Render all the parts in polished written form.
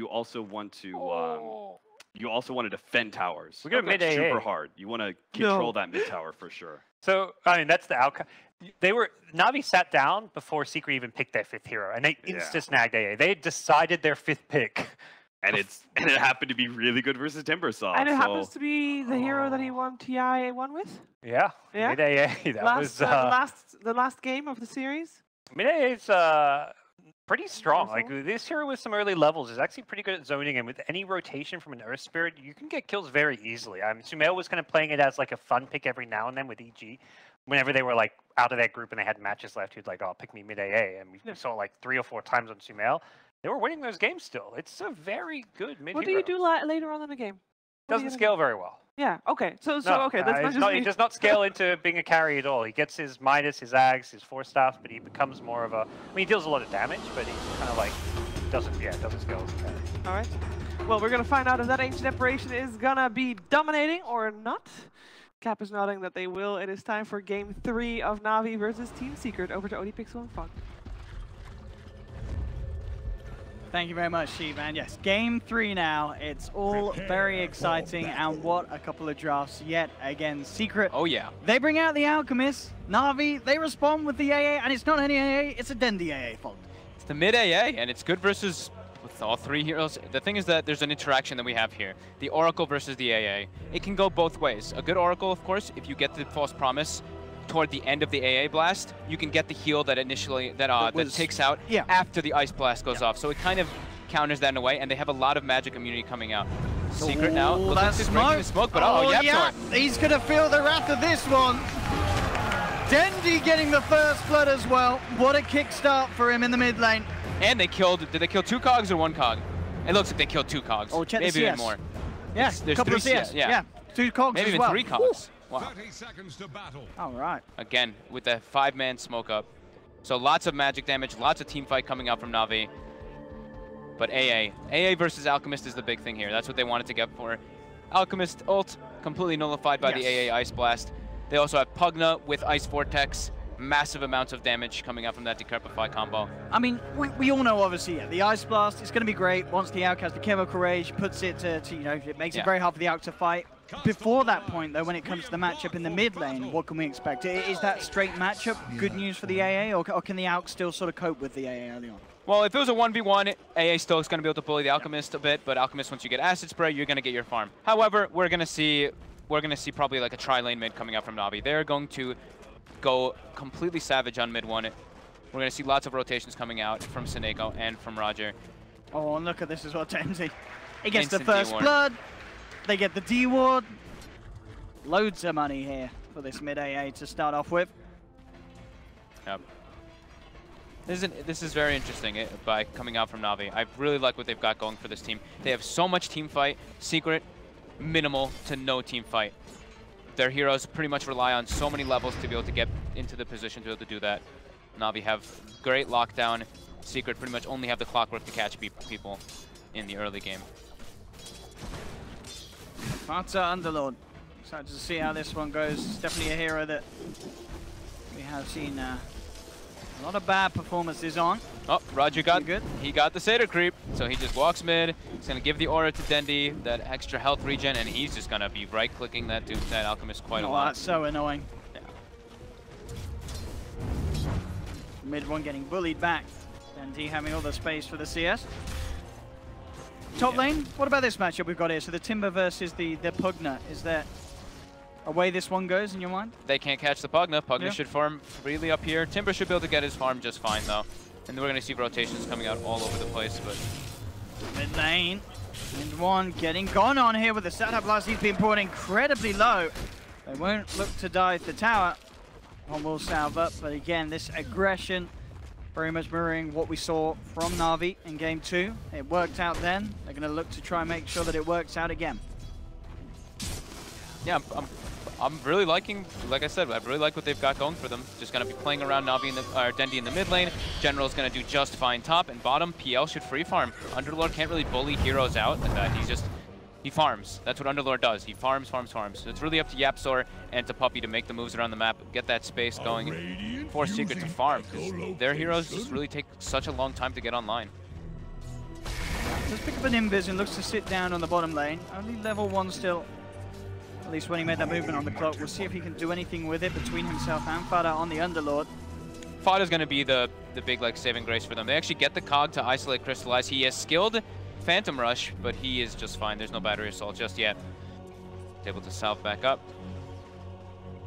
you also want to defend towers. We got mid AA. Super hard. You want to control that mid tower for sure. So I mean that's the outcome. NaVi sat down before Secret even picked their 5th hero, and they insta snagged AA. They decided their 5th pick. And it happened to be really good versus Timbersaw. And it happens to be the hero that he won TI1 with. Yeah. Mid AA. That was the last game of the series. Mid AA is pretty strong. Like this hero with some early levels is actually pretty good at zoning, and with any rotation from an Earth Spirit, you can get kills very easily. I mean, Sumail was kind of playing it as like a fun pick every now and then with EG. Whenever they were like out of that group and they had matches left, he'd like, "Oh, pick me mid AA," and we saw it like 3 or 4 times on Sumail. They were winning those games still. It's a very good mid hero. What do you do later on in the game? Doesn't scale very well. Yeah. Okay. So no, okay. That's he does not scale into being a carry at all. He gets his Midas, his Ags, his 4 staffs, but he becomes more of a. I mean, he deals a lot of damage, but he's kind of like doesn't scale as a carry. All right. Well, we're gonna find out if that Ancient Apparition is gonna be dominating or not. Cap is nodding that they will. It is time for Game 3 of NaVi versus Team Secret. Over to ODPixel and Fog. Thank you very much, Sheep. And yes, Game 3 now. It's all very exciting, and what a couple of drafts yet again. Secret. Oh yeah. They bring out the Alchemist. NaVi, they respond with the AA, and it's not any AA, it's a Dendi AA fault. It's the mid AA, and it's good versus with all 3 heroes. The thing is that there's an interaction that we have here. The Oracle versus the AA. It can go both ways. A good Oracle, of course, if you get the False Promise toward the end of the AA blast, you can get the heal that initially that takes out after the Ice Blast goes off. So it kind of counters that in a way, and they have a lot of magic immunity coming out. Secret now. That's smoke, but yeah, he's gonna feel the wrath of this one. Dendi getting the first blood as well. What a kickstart for him in the mid lane. And they killed. Did they kill 2 cogs or 1 cog? It looks like they killed 2 cogs. Oh, check maybe the CS. even more. Yeah, there's couple 3 of CS. Yeah. 2 cogs maybe as even well. 3 cogs. Wow. 30 seconds to battle. All right. Again, with the 5-man smoke up. So lots of magic damage, lots of team fight coming out from NaVi. But AA versus Alchemist is the big thing here. That's what they wanted to get for. Alchemist ult completely nullified by the AA Ice Blast. They also have Pugna with Ice Vortex. Massive amounts of damage coming out from that Decrepify combo. I mean, we all know, obviously, the Ice Blast is going to be great once the Alc has the Chemical Rage, puts it to you know, it makes it very hard for the Alc to fight. Before that point, though, when it comes to the matchup in the mid lane, what can we expect? Is that straight matchup good news for the AA, or can the Alc still sort of cope with the AA early on? Well, if it was a 1v1, AA still is going to be able to bully the Alchemist a bit, but Alchemist, once you get Acid Spray, you're going to get your farm. However, we're going to see probably like a tri-lane mid coming out from NaVi. They're going to go completely savage on mid 1. We're going to see lots of rotations coming out from Seneko and from Roger. Oh, and look at this as well, Temsy. He gets the first blood. They get the D-Ward. Loads of money here for this mid AA to start off with. Yep. This is very interesting by coming out from NaVi. I really like what they've got going for this team. They have so much team fight. Secret, minimal to no team fight. Their heroes pretty much rely on so many levels to be able to get into the position to be able to do that. NaVi have great lockdown. Secret pretty much only have the clockwork to catch people in the early game. Fata Underlord. Excited to see how this one goes. It's definitely a hero that we have seen a lot of bad performances on. Oh, Roger got the Seder creep, so he just walks mid. He's gonna give the aura to Dendi, that extra health regen, and he's just gonna be right-clicking that Alchemist quite a lot. That's so annoying. Yeah. Mid one getting bullied back. Dendi having all the space for the CS. Top lane, what about this matchup we've got here? So the Timber versus the Pugna. Is there a way this one goes in your mind? They can't catch the Pugna. Pugna should farm freely up here. Timber should be able to get his farm just fine, though. And we're going to see rotations coming out all over the place, but... Mid lane. Mid one getting gone on here with the setup blast. He's been brought incredibly low. They won't look to dive the tower. One will salve up, but again, this aggression very much mirroring what we saw from NaVi in Game 2. It worked out then. They're going to look to try and make sure that it works out again. Yeah, I'm really liking, like I said, I really like what they've got going for them. Just going to be playing around NaVi in Dendi in the mid lane. General's going to do just fine top, and bottom, PL should free farm. Underlord can't really bully heroes out. He farms. That's what Underlord does. He farms. So it's really up to Yapsor and to Puppey to make the moves around the map, get that space going, force Secret to farm, because their heroes just really take such a long time to get online. Does pick up an invis and looks to sit down on the bottom lane. Only level 1 still. At least when he made that movement on the clock. We'll see if he can do anything with it between himself and Fada on the Underlord. Fada's going to be the big like saving grace for them. They actually get the cog to isolate Crystallize. He has skilled Phantom Rush, but he is just fine. There's no battery assault just yet. He's able to salve back up.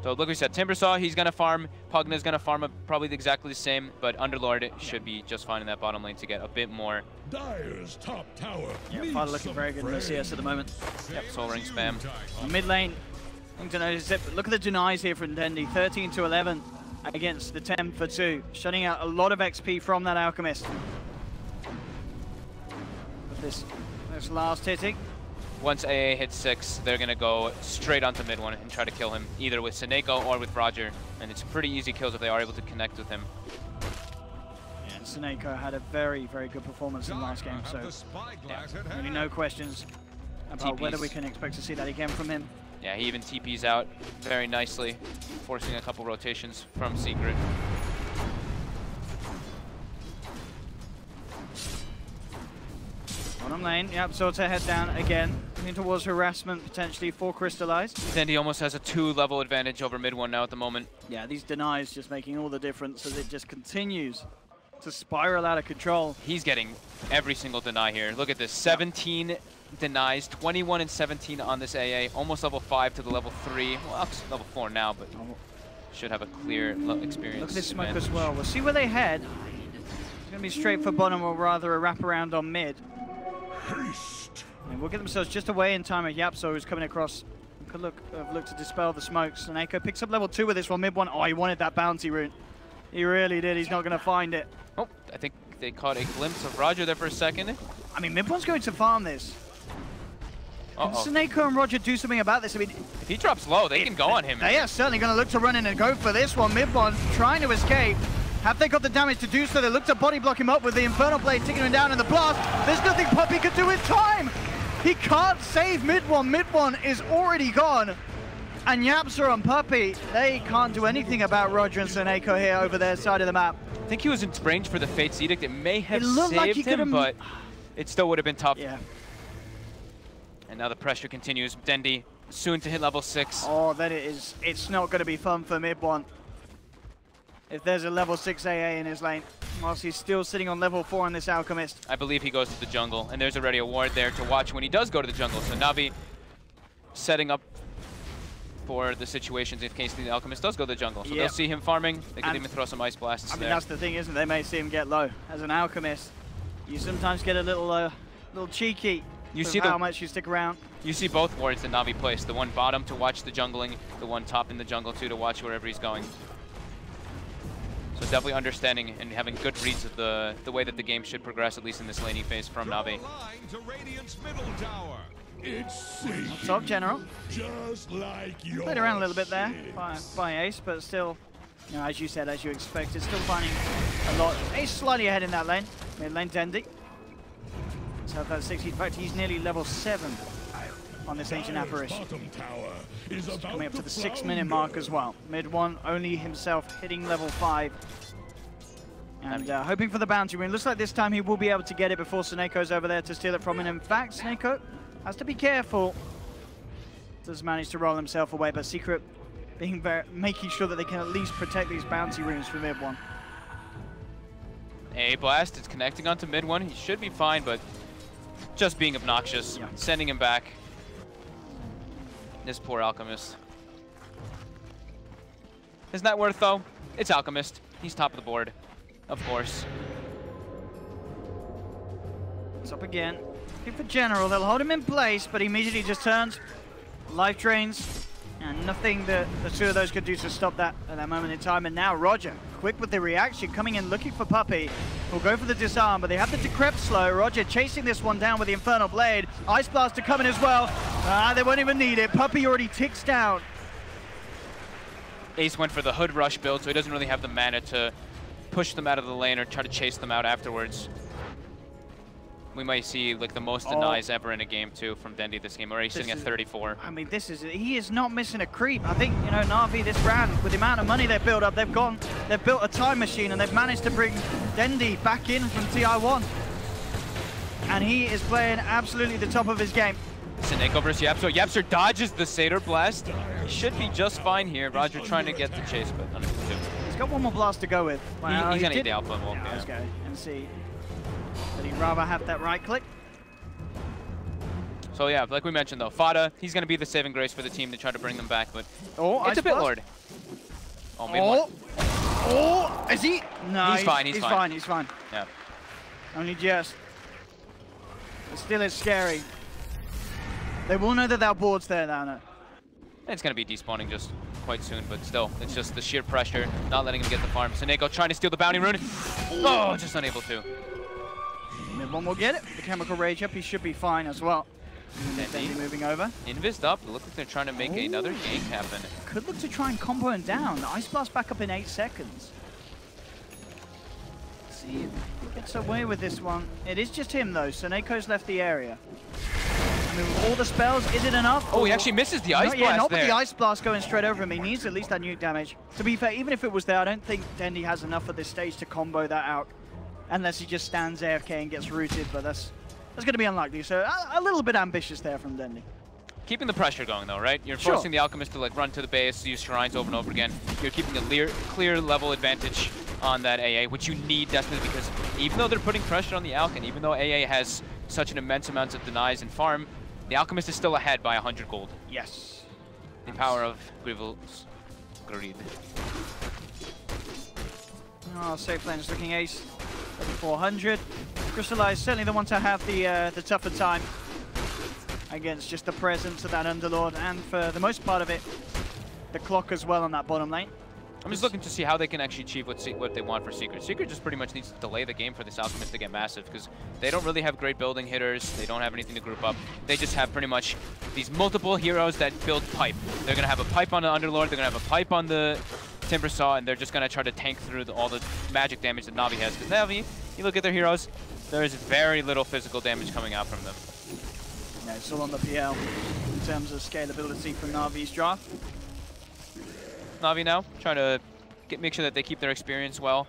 So look, we said Timbersaw, he's going to farm. Pugna's going to farm probably exactly the same, but Underlord should be just fine in that bottom lane to get a bit more. Dire's top tower. Yeah, Fada looking very good in the CS at the moment. Yep, Soul Ring spam. Mid lane, I'm to notice it, but look at the denies here from Dendi. 13 to 11 against the 10 for 2. Shutting out a lot of XP from that Alchemist. But this last hitting. Once AA hits 6, they're going to go straight onto mid 1 and try to kill him, either with Seneko or with Roger. And it's pretty easy kills if they are able to connect with him. Yeah, and Seneko had a very, very good performance in the last game, so yeah, really no questions about whether we can expect to see that again from him. Yeah, he even TPs out very nicely, forcing a couple rotations from Secret. Bottom lane, yep, so to head down again. Moving towards harassment potentially for Crystallized. Dendi almost has a 2-level advantage over mid 1 now at the moment. Yeah, these denies just making all the difference as it just continues to spiral out of control. He's getting every single deny here. Look at this, 17 denies, 21 and 17 on this AA, almost level 5 to the level 3. Well, up to level 4 now, but should have a clear experience. Look at this smoke advantage. as well. We'll see where they head. It's going to be straight for bottom or rather a wraparound on mid. And we'll get themselves just away in time of Yapso, who's coming across. Could look to dispel the smokes. And Echo picks up level 2 with this one, mid 1. Oh, he wanted that bounty rune. He really did. He's not going to find it. Oh, I think they caught a glimpse of Roger there for a second. I mean, mid 1's going to farm this. Can Seneko and Roger do something about this? I mean, if he drops low, they can go on him. They are certainly going to look to run in and go for this one. Mid 1 trying to escape. Have they got the damage to do so? They look to body block him up with the Infernal Blade taking him down in the blast. There's nothing Puppy could do in time. He can't save mid 1. Mid 1 is already gone. And Yapsa and Puppy, they can't do anything about Roger and Seneko here over their side of the map. I think he was in range for the Fate's Edict. It may have looked saved like he him, but it still would have been tough. Yeah. And now the pressure continues. Dendi soon to hit level 6. Oh, then it's not going to be fun for mid 1. If there's a level 6 AA in his lane, whilst he's still sitting on level 4 on this Alchemist. I believe he goes to the jungle, and there's already a ward there to watch when he does go to the jungle. So NaVi setting up for the situations in case the Alchemist does go to the jungle. So they'll see him farming. They could even throw some ice blasts I mean, there. that's the thing, isn't it? They may see him get low. As an Alchemist, you sometimes get a little cheeky with how much you stick around. You see both wards that NaVi placed. The one bottom to watch the jungling, the one top in the jungle too to watch wherever he's going. So definitely understanding and having good reads of the way that the game should progress, at least in this laning phase from NaVi. Up top, General. Just like Played around a little bit there by Ace, but still, you know, as you said, as you expected, still finding a lot. Ace slightly ahead in that lane. Mid lane, Dendi. So that 60. In fact, he's nearly level 7 on this Ancient Apparition. He's coming up to the 6-minute mark as well. Mid 1, only himself hitting level 5. And hoping for the bounty rune. Looks like this time he will be able to get it before Seneko's over there to steal it from him. In fact, Seneko has to be careful. Does manage to roll himself away, but Secret making sure that they can at least protect these bounty runes for mid 1. A blast is connecting onto mid 1. He should be fine, but just being obnoxious, sending him back. This poor Alchemist. His net worth, though, it's Alchemist. He's top of the board, of course. It's up again. Looking for General. They'll hold him in place, but he immediately just turns. Life drains. And nothing that the two of those could do to stop that at that moment in time. And now Roger, quick with the reaction, coming in looking for Puppy. Will go for the disarm, but they have the decrep slow. Roger chasing this one down with the Infernal Blade. Ice Blast to come in as well. They won't even need it. Puppy already ticks down. Ace went for the Hood Rush build, so he doesn't really have the mana to push them out of the lane or try to chase them out afterwards. We might see like the most denies ever in a game too from Dendi this game. Already sitting at 34. I mean, he is not missing a creep. I think, you know, NaVi, this brand, with the amount of money they've built up, they've built a time machine and they've managed to bring Dendi back in from TI1. and he is playing absolutely the top of his game. Seneko versus Yapso. Yapso dodges the Satyr Blast. He should be just fine here. Roger trying to get the chase, but unable to. He's got one more blast to go with. Well, he's gonna eat the Alpha Wolf. Yeah, let's go and see. But he'd rather have that right click. So yeah, like we mentioned though, Fada, he's gonna be the saving grace for the team to try to bring them back, but it's a bit Lord. Oh, mid one. Oh, is he? No, he's fine. He's fine. He's fine. Yeah. Only just. But still, it's scary. They will know that that board's there now. No? It's going to be despawning just quite soon, but still, it's just the sheer pressure, not letting him get the farm. Seneko trying to steal the bounty rune. Oh, just unable to. Mid one will get it. The chemical rage up, he should be fine as well. Dendy moving over. Invis up. It looks like they're trying to make another gank happen. Could look to try and combo him down. The Ice Blast back up in 8 seconds. Let's see if he gets away with this one. It is just him though. Seneko's left the area. I mean, with all the spells, is it enough? Oh, he actually misses the Ice Blast Yeah, not there. with the Ice Blast going straight over him. He needs at least that nuke damage. To be fair, even if it was there, I don't think Dendy has enough at this stage to combo that out. Unless he just stands AFK and gets rooted, but that's going to be unlikely. So a little bit ambitious there from Dendy. Keeping the pressure going though, right? You're forcing the Alchemist to like run to the base, use shrines over and over again. You're keeping a clear level advantage on that AA, which you need desperately because even though they're putting pressure on the Alch, and even though AA has such an immense amount of denies and farm, the Alchemist is still ahead by 100 gold. Yes. The power of Grivel's greed. Oh, safe lane's looking ace. 400. Crystallize certainly the one to have the tougher time against just the presence of that Underlord, and for the most part of it, the clock as well on that bottom lane. I'm just looking to see how they can actually achieve what they want for Secret. Secret just pretty much needs to delay the game for this Alchemist to get massive, because they don't really have great building hitters, they don't have anything to group up. They just have pretty much these multiple heroes that build pipe. They're going to have a pipe on the Underlord, they're going to have a pipe on the Timber Saw, and they're just going to try to tank through all the magic damage that NaVi has. Because NaVi, you look at their heroes, there is very little physical damage coming out from them. Yeah, still on the PL in terms of scalability from NaVi's draft. NaVi now, trying to make sure that they keep their experience well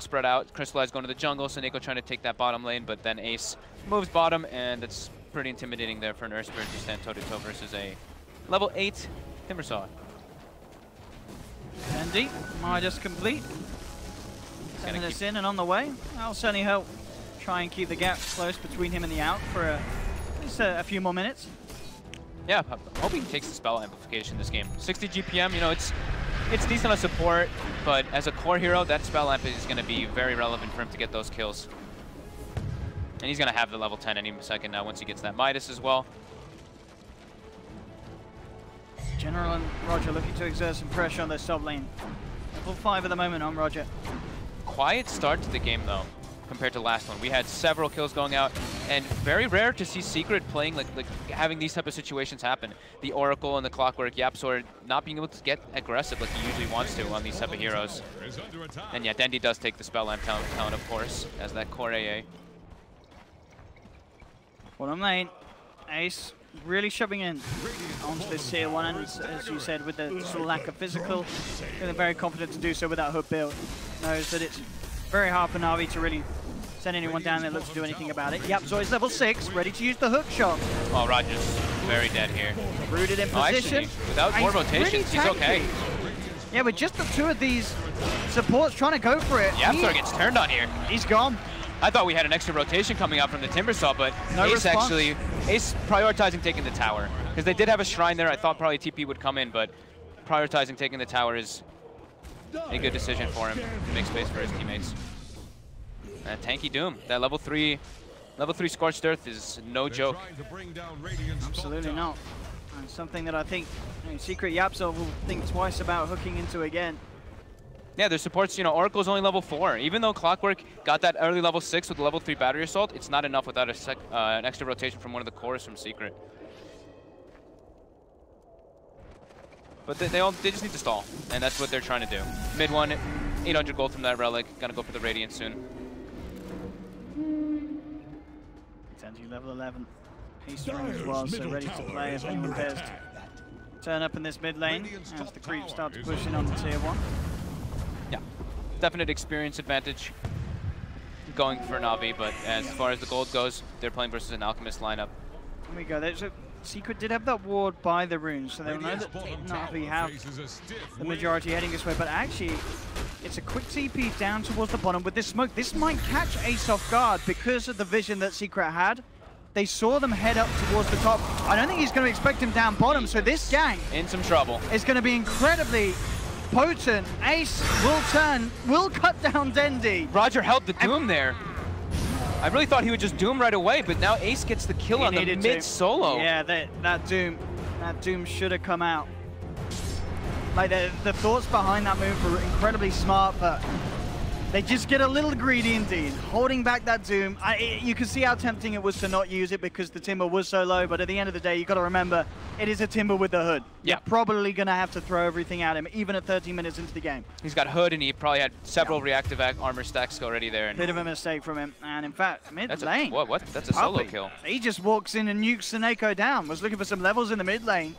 spread out. Crystallize going to the jungle, Seneko trying to take that bottom lane, but then Ace moves bottom, and it's pretty intimidating there for an Earth Spirit to stand toe-to-toe versus a level 8 Timber Saw. Dendy, Midas complete. 10 minutes in and on the way. That'll certainly help try and keep the gap close between him and the Out for at least a few more minutes. Yeah, I'm hoping he takes the spell amplification this game. 60 GPM, you know, it's decent on support, but as a core hero, that spell amp is going to be very relevant for him to get those kills. And he's going to have the level 10 any second now once he gets that Midas as well. General and Roger looking to exert some pressure on their top lane. Level 5 at the moment on Roger. Quiet start to the game though, compared to last one. We had several kills going out, and very rare to see Secret playing like having these type of situations happen. The Oracle and the Clockwork Yapsor not being able to get aggressive like he usually wants to on these type of heroes. And yeah, Dendy does take the spell amp talent, of course, as that core AA. Bottom lane, Ace really shoving in onto this tier 1, and as you said, with the sort of lack of physical, feeling very confident to do so with that hook build. Knows that it's very hard for NaVi to really send anyone down that looks to do anything about it. Yep, Zoi's level 6, ready to use the hook shot. Oh, Roger's very dead here. Rooted in position. Actually, without more rotations, he's okay. Yeah, with just the 2 of these supports trying to go for it. Yapsor gets turned on here. He's gone. I thought we had an extra rotation coming out from the Timber Saw, but no Ace response. Ace prioritizing taking the tower. Because they did have a shrine there, I thought probably TP would come in, but prioritizing taking the tower is a good decision for him to make space for his teammates. And Tanky Doom, that level 3 Scorched Earth is no joke. Absolutely not. And something that I think Secret Yapsor will think twice about hooking into again. Yeah, their supports, you know, Oracle's only level 4. Even though Clockwork got that early level 6 with the level 3 Battery Assault, it's not enough without an extra rotation from one of the cores from Secret. But they just need to stall, and that's what they're trying to do. Mid 1, 800 gold from that Relic. Gonna go for the Radiant soon. Tenji level 11. He's strong as well, so ready to play if anyone dares to turn up in this mid lane as the creeps start to push in on the tier 1. Yeah, definite experience advantage. going for NaVi, but as far as the gold goes, they're playing versus an Alchemist lineup. Here we go. There's a Secret did have that ward by the runes, so they'll know that NaVi have the majority heading this way. But actually, it's a quick TP down towards the bottom with this smoke. This might catch Ace off guard because of the vision that Secret had. They saw them head up towards the top. I don't think he's going to expect him down bottom, so this gang in some trouble. Is going to be incredibly potent. Ace will cut down Dendi. Roger held the Doom there. I really thought he would just Doom right away, but now Ace gets the kill on the mid solo. Yeah, that Doom should have come out. Like the thoughts behind that move were incredibly smart, but they just get a little greedy indeed. Holding back that Doom, you can see how tempting it was to not use it because the Timber was so low, but at the end of the day, you got to remember, it is a Timber with the hood. Yeah. You're probably going to have to throw everything at him, even at 13 minutes into the game. He's got hood, and he probably had several reactive armor stacks already there. And bit of a mistake from him, and in fact, mid lane. What? That's a solo kill. He just walks in and nukes Seneko down. Was looking for some levels in the mid lane,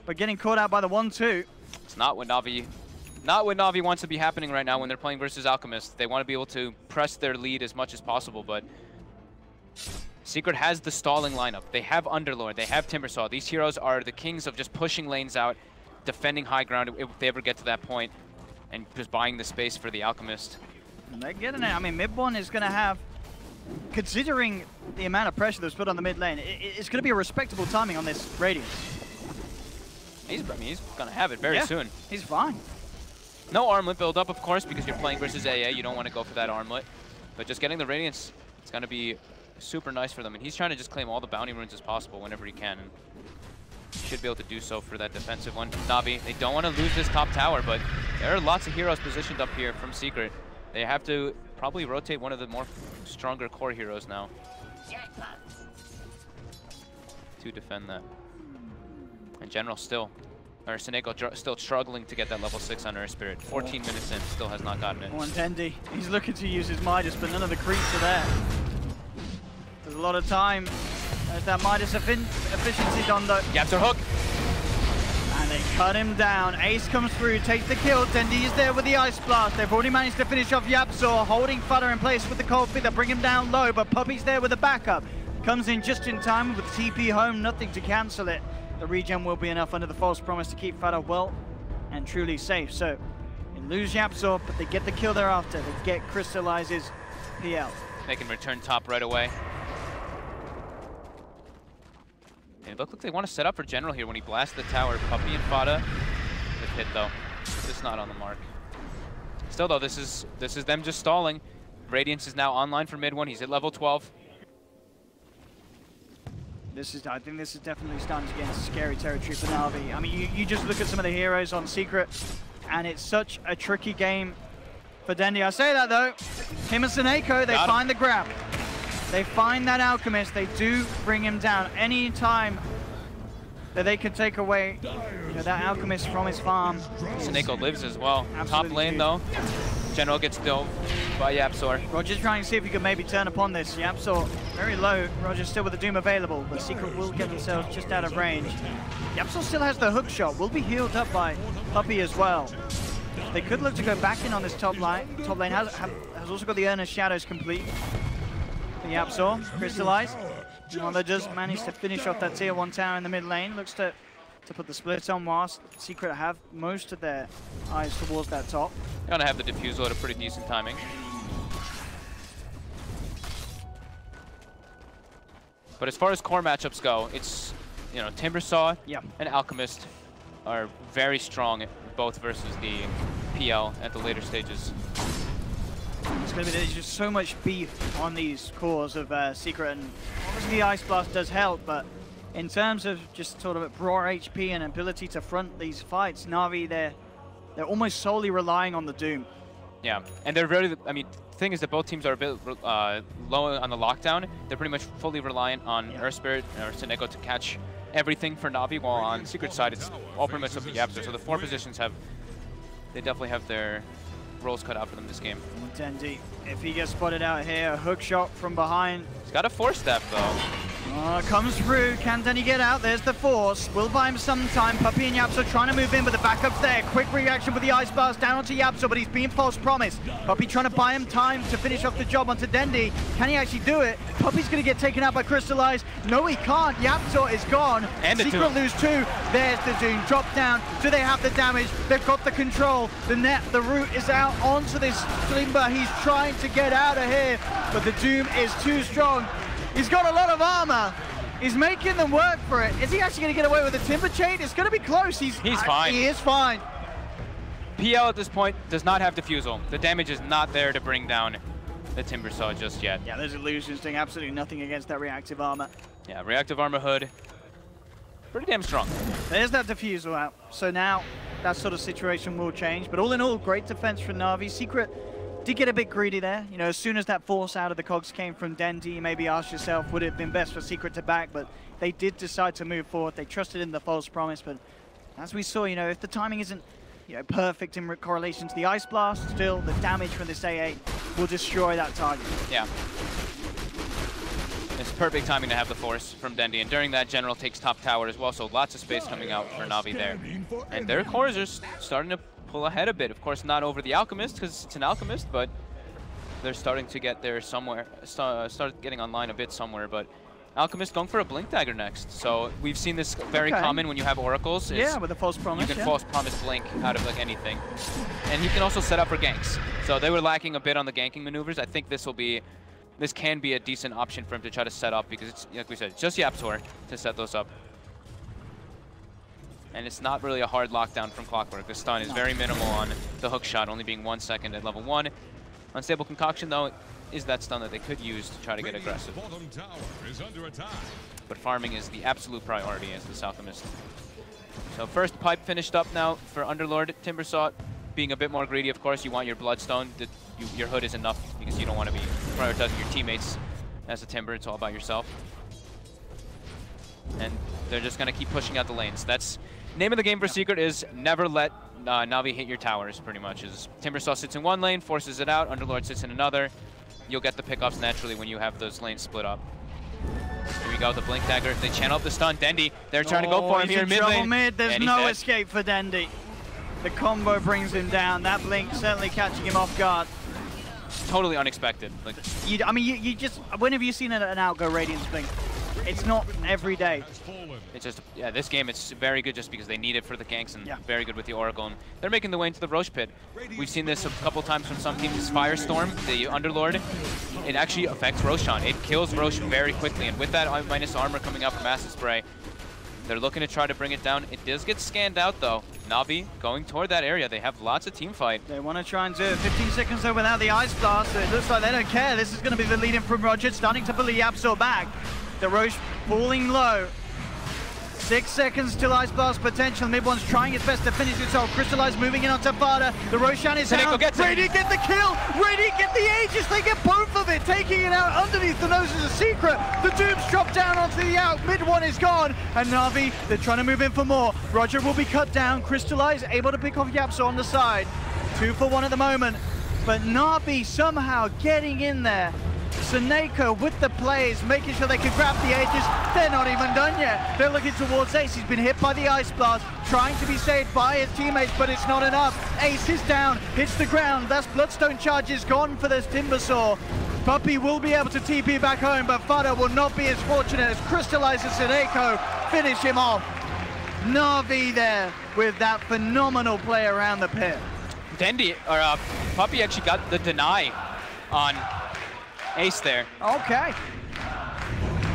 but getting caught out by the 1-2. It's not what NaVi wants to be happening right now when they're playing versus Alchemist. They want to be able to press their lead as much as possible, but Secret has the stalling lineup. They have Underlord, they have Timbersaw. These heroes are the kings of just pushing lanes out, defending high ground if they ever get to that point, and just buying the space for the Alchemist. And they're getting it. I mean, mid one is going to have, considering the amount of pressure that's put on the mid lane, it's going to be a respectable timing on this Radiance. He's going to have it very soon. He's fine. No armlet build up, of course, because you're playing versus AA. You don't want to go for that armlet. But just getting the Radiance, it's going to be super nice for them. And he's trying to just claim all the bounty runes as possible whenever he can. And he should be able to do so for that defensive one. NaVi, they don't want to lose this top tower, but there are lots of heroes positioned up here from Secret. They have to probably rotate one of the more stronger core heroes now to defend that. And General Seneko still struggling to get that level 6 on Earth Spirit. 14 minutes in, still has not gotten it. One Dendi, he's looking to use his Midas, but none of the creeps are there. There's a lot of time. There's that Midas efficiency done though. Yapzor hook. And they cut him down. Ace comes through, takes the kill. Dendi is there with the Ice Blast. They've already managed to finish off Yapzor, holding Fudder in place with the Cold Feet. They bring him down low, but Puppy's there with the backup. Comes in just in time with TP home, nothing to cancel it. The regen will be enough under the false promise to keep Fudder well and truly safe. So they lose Yapzor, but they get the kill thereafter. They get Crystallizes PL. They can return top right away. And it looks like they want to set up for General here when he blasts the tower. Puppy and Fada. Good hit though. Just not on the mark. Still though, this is them just stalling. Radiance is now online for mid one. He's at level 12. I think this is definitely starting to get into scary territory for NaVi. I mean, you just look at some of the heroes on Secret, and it's such a tricky game for Dendi. I say that though, him and Seneko, they find the grab. They find that Alchemist, they do bring him down. Any time that they can take away that Alchemist from his farm. Seneko lives as well. Absolutely Top lane though, General gets dove by Yapzor. Roger's trying to see if he could maybe turn upon this. Yapzor very low. Roger's still with the Doom available, but Secret will get themselves just out of range. Yapzor still has the hook shot. Will be healed up by Puppy as well. They could look to go back in on this top lane. Top lane has also got the Earnest Shadows complete. For Yapzor, Crystallize. Mother does manage to finish off that tier 1 tower in the mid lane. Looks to put the splits on whilst Secret have most of their eyes towards that top. Gonna have the defusal at a pretty decent timing. But as far as core matchups go, it's, Timbersaw and Alchemist are very strong both versus the PL at the later stages. It's going to be, there's just so much beef on these cores of Secret, and obviously the Ice Blast does help, but in terms of just sort of raw HP and ability to front these fights, NaVi, they're almost solely relying on the Doom. Yeah, and they're very, the thing is that both teams are a bit low on the lockdown. They're pretty much fully reliant on Earth Spirit or Seneko to catch everything for NaVi, while on Secret side, it's all pretty much up to Yapzor. So the 4 positions they definitely have their roles cut out for them this game. Dendi, if he gets spotted out here, a hook shot from behind. He's got a 4-step though. Comes through. Can Denny get out? There's the force. Will buy him some time. Puppey and Yapso trying to move in, but the backup's there. Quick reaction with the ice blast down onto Yapso, but he's being false promised. Puppey trying to buy him time to finish off the job onto Dendy. Can he actually do it? Puppey's going to get taken out by Crystallize. No, he can't. Yapso is gone. And the Secret Doom. lose 2. There's the Doom. Drop down. Do they have the damage? They've got the control. The net, the root is out onto this Limber. He's trying to get out of here, but the Doom is too strong. He's got a lot of armor. He's making them work for it. Is he actually going to get away with the Timber Chain? It's going to be close. He's fine. He is fine. PL at this point does not have Diffusal. The damage is not there to bring down the Timber Saw just yet. Yeah, those illusions doing absolutely nothing against that reactive armor. Yeah, reactive armor hood. Pretty damn strong. There's that Diffusal out. So now that sort of situation will change. But all in all, great defense from Na'Vi. Secret did get a bit greedy there. You know, as soon as that force out of the cogs came from Dendy, you maybe ask yourself, would it have been best for Secret to back? But they did decide to move forward. They trusted in the false promise. But as we saw, you know, if the timing isn't, you know, perfect in correlation to the Ice Blast, still the damage from this A8 will destroy that target. Yeah. It's perfect timing to have the force from Dendy, and during that, General takes top tower as well, so lots of space coming out for Na'Vi there. And their cores are starting to pull ahead a bit. Of course, not over the Alchemist, because it's an Alchemist, but they're starting to get there somewhere, start getting online a bit somewhere, but Alchemist going for a Blink Dagger next. So we've seen this very common when you have Oracles. Yeah, with a false promise. You can false promise Blink out of like anything. And he can also set up for ganks. So they were lacking a bit on the ganking maneuvers. I think this can be a decent option for him to try to set up, because it's, like we said, it's just Yapsor to set those up. And it's not really a hard lockdown from Clockwork. The stun is very minimal on the hook shot, only being 1 second at level 1. Unstable Concoction, though, is that stun that they could use to try to get aggressive. But farming is the absolute priority as the Alchemist. So first pipe finished up now for Underlord. Timbersaw being a bit more greedy, of course. You want your Bloodstone. Your hood is enough because you don't want to be prioritizing your teammates as a Timber. It's all about yourself. And they're just going to keep pushing out the lanes. That's name of the game for Secret is never let Na'Vi hit your towers, pretty much. Is Timbersaw sits in one lane, forces it out. Underlord sits in another. You'll get the pickups naturally when you have those lanes split up. Here we go, the Blink Dagger. They channel up the stun. Dendy, they're trying to go for him here in mid lane. There's no escape for Dendy. The combo brings him down. That Blink certainly catching him off guard. Totally unexpected. Like, I mean, you just, when have you seen an outgo Radiance Blink? It's not every day. It's just, yeah, this game it's very good just because they need it for the ganks, and very good with the Oracle. And they're making the way into the Roche Pit. We've seen this a couple times from some teams. Firestorm, the Underlord, it actually affects Roshan. It kills Roche very quickly, and with that minus armor coming out from Acid Spray, they're looking to try to bring it down. It does get scanned out, though. Na'Vi going toward that area. They have lots of team fight. They want to try and do it. 15 seconds though without the Ice Blast. It looks like they don't care. This is going to be the lead in from Roger, starting to bully Yapso back. The Roche falling low. 6 seconds till Ice Blast potential. Mid one's trying its best to finish it off. Crystallize moving in onto Fada. The Roshan is down. Radiant get the kill. Radiant get the Aegis. They get both of it. Taking it out underneath the nose is a Secret. The Dooms drop down onto the out. Mid one is gone. And Na'Vi, they're trying to move in for more. Roger will be cut down. Crystallize able to pick off Yapso on the side. 2 for 1 at the moment. But Na'Vi somehow getting in there. Seneko with the plays, making sure they can grab the Aegis. They're not even done yet. They're looking towards Ace. He's been hit by the Ice Blast, trying to be saved by his teammates, but it's not enough. Ace is down, hits the ground. That's Bloodstone charges gone for this Timbersaw. Puppey will be able to TP back home, but Fada will not be as fortunate as Crystallize and Seneko finish him off. Na'Vi there with that phenomenal play around the pit. Dendy, or Puppey actually got the deny on Ace there. Okay.